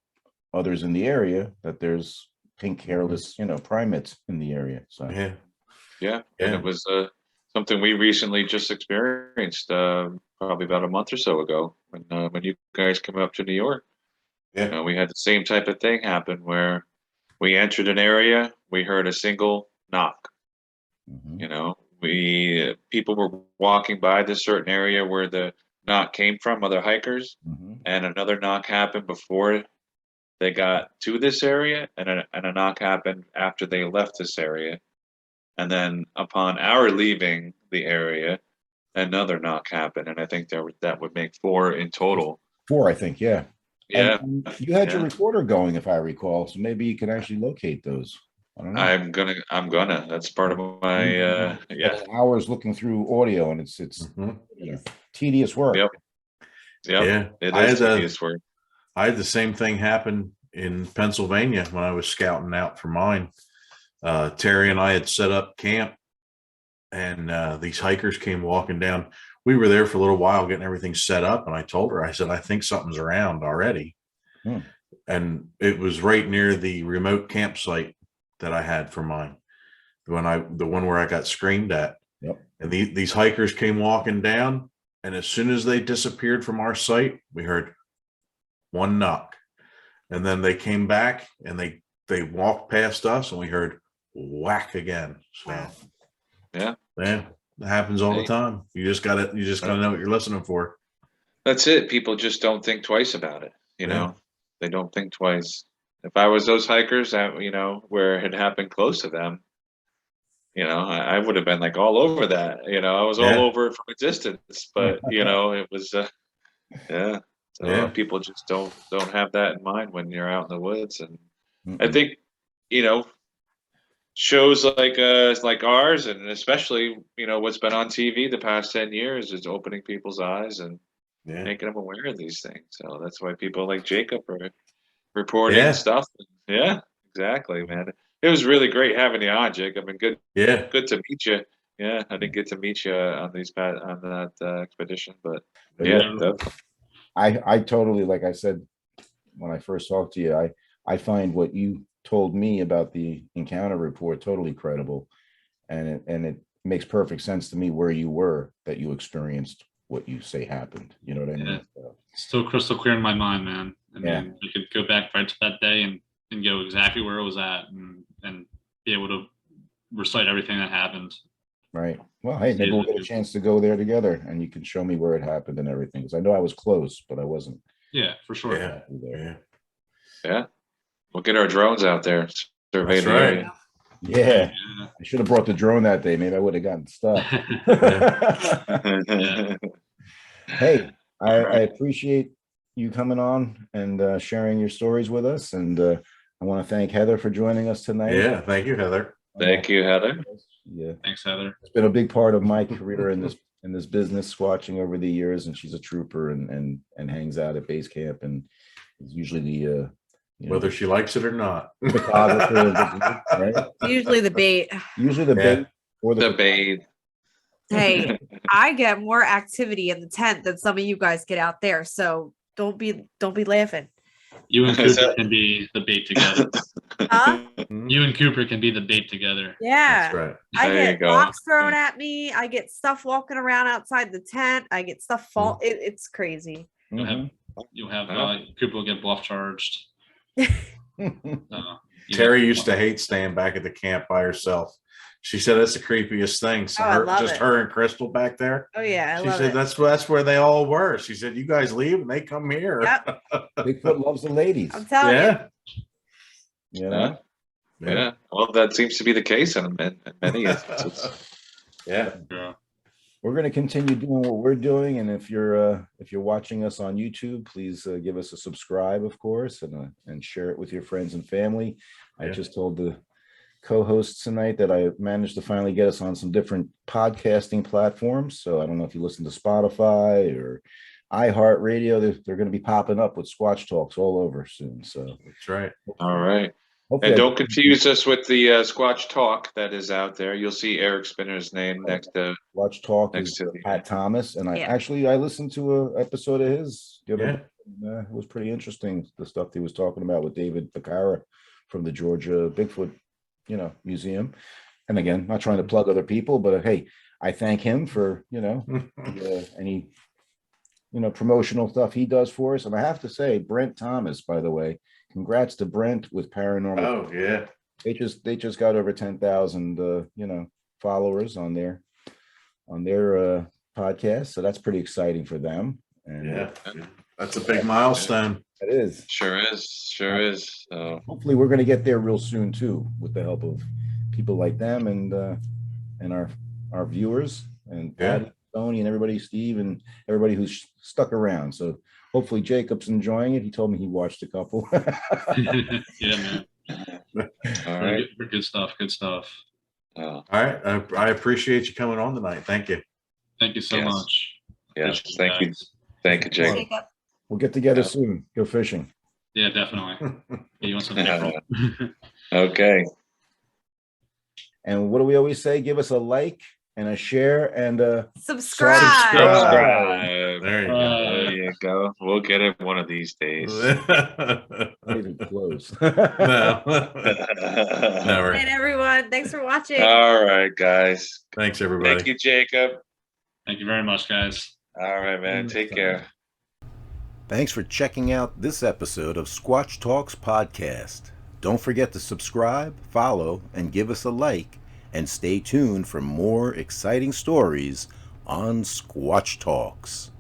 others in the area that there's pink hairless, primates in the area. So Yeah. And Yeah. it was something we recently just experienced, probably about a month or so ago, when you guys came up to New York. Yeah. We had the same type of thing happen where we entered an area, we heard a single knock. mhm. People were walking by this certain area where the knock came from, other hikers, Mhm. and another knock happened before they got to this area, and a knock happened after they left this area. And then upon our leaving the area, another knock happened, and I think that would make 4 in total. 4, I think. Yeah. Yeah, And you had your yeah. recorder going, if I recall, so maybe you can actually locate those. I don't know. I'm gonna. That's part of my Spending hours looking through audio, and it's Mhm. tedious work. Yep. Yeah. It I is had tedious work. I had the same thing happen in Pennsylvania when I was scouting out for mine. Terry and I had set up camp, and these hikers came walking down. We were there for a little while getting everything set up, and I told her, I said, I think something's around already. Hmm. And it was right near the remote campsite that I had for mine, the one where I got screamed at. Yep. And these hikers came walking down, and as soon as they disappeared from our site, we heard one knock, and then they came back and they walked past us, and we heard whack again. So Yeah. it happens all the Hey. time. You just gotta know what you're listening for. That's it. People just don't think twice about it. Yeah. They don't think twice. If I was those hikers that, where it had happened close to them, I would have been like all over that. I was Yeah. all over it from a distance, but it was, yeah. So Yeah. people just don't have that in mind when you're out in the woods. And I Mm-mm. think, shows like ours, and especially, what's been on TV the past 10 years is opening people's eyes and Yeah. making them aware of these things. So that's why people like Jacob are reporting Yeah. stuff. Yeah, exactly, man. It was really great having you on, Jacob, and good Yeah. to meet you. Yeah, I didn't get to meet you on that expedition, but But yeah, yeah. definitely. I totally, like I said when I first talked to you, I find what you told me about the encounter report totally credible, and it makes perfect sense to me where you were, that you experienced what you say happened. You know what I mean? Yeah. So, still crystal clear in my mind, man. I Yeah. mean, you could go back right to that day and go exactly where it was at and be able to recite everything that happened. right. Well, hey, maybe we'll get a chance to go there together, and you can show me where it happened and everything, because I know I was close, but I wasn't Yeah, for sure. Yeah. exactly there. Yeah, we'll get our drones out there, survey That's the right. area. Yeah. Yeah. I should have brought the drone that day. Maybe I would have gotten stuck. Yeah. Hey, I appreciate you coming on and sharing your stories with us. And I want to thank Heather for joining us tonight. Yeah. Thank you, Heather. Thank you, Heather. Yeah, Thanks, Heather. it's been a big part of my career in this business, squatching over the years. And she's a trooper and hangs out at base camp, and is usually the Whether she likes it or not. photographer of the group, right? Usually the bait. Usually the Yeah. bait or The bathe. Hey, I get more activity in the tent than some of you guys get out there. So don't be laughing. You and Is Cooper that- can be the bait together. Huh? You and Cooper can be the bait together. Yeah. That's right. I There you get go. rocks thrown at me. I get stuff walking around outside the tent. I get stuff fall. It's crazy. You'll have Cooper will get bluff charged. Terry used to hate staying back at the camp by herself. She said that's the creepiest thing. So Oh, I love it. her and Crystal back there. Oh yeah, I She love said it. that's where they all were. She said, you guys leave and they come here. Yep. Bigfoot loves the ladies. I'm telling you. Yeah. You know? Yeah. Well, that seems to be the case in many instances. Yeah. Yeah. We're going to continue doing what we're doing, and if you're watching us on YouTube, please give us a subscribe, of course, and share it with your friends and family. I Yeah. just told the co-hosts tonight that I managed to finally get us on some different podcasting platforms. So I don't know if you listen to Spotify or iHeartRadio. They're going to be popping up with Squatch Talks all over soon. So That's right. All right. hopefully And I- don't confuse us with the Squatch Talk that is out there. You'll see Eric Spinner's name next to Watch Talk next is to the Pat Thomas, and Yeah. I listened to an episode of his the other Yeah. day. It was pretty interesting, the stuff he was talking about with David Picara from the Georgia Bigfoot, museum. And again, not trying to plug other people, but hey, I thank him for any promotional stuff he does for us. And I have to say, Brent Thomas, by the way, congrats to Brent with Paranormal. Oh yeah. They just got over 10,000 followers on their podcast, so that's pretty exciting for them. And Yeah. That's a big milestone. it is. Sure is. So Hopefully we're going to get there real soon too, with the help of people like them and our viewers and Yeah. Patty, Tony, and everybody, Steve, and everybody who's stuck around. So hopefully Jacob's enjoying it. He told me he watched a couple. Yeah, man. all right. Good stuff. Good stuff. Oh, All right. I appreciate you coming on tonight. Thank you. Thank you so Yes. much. yes. Appreciate Thank you. guys. Thank you, Jake. Jacob. We'll get together Yeah. soon. Go fishing. Yeah, definitely. You want something different? Okay. And what do we always say? Give us a like and a share and Subscribe. Subscribe. There you go. There you go. We'll get it one of these days. not even close. No. Never. And everyone, thanks for watching. All right, guys. Thanks, everybody. Thank you, Jacob. Thank you very much, guys. All right, man. Take care. Thanks for checking out this episode of Squatch Talks Podcast. Don't forget to subscribe, follow, and give us a like, and stay tuned for more exciting stories on Squatch Talks.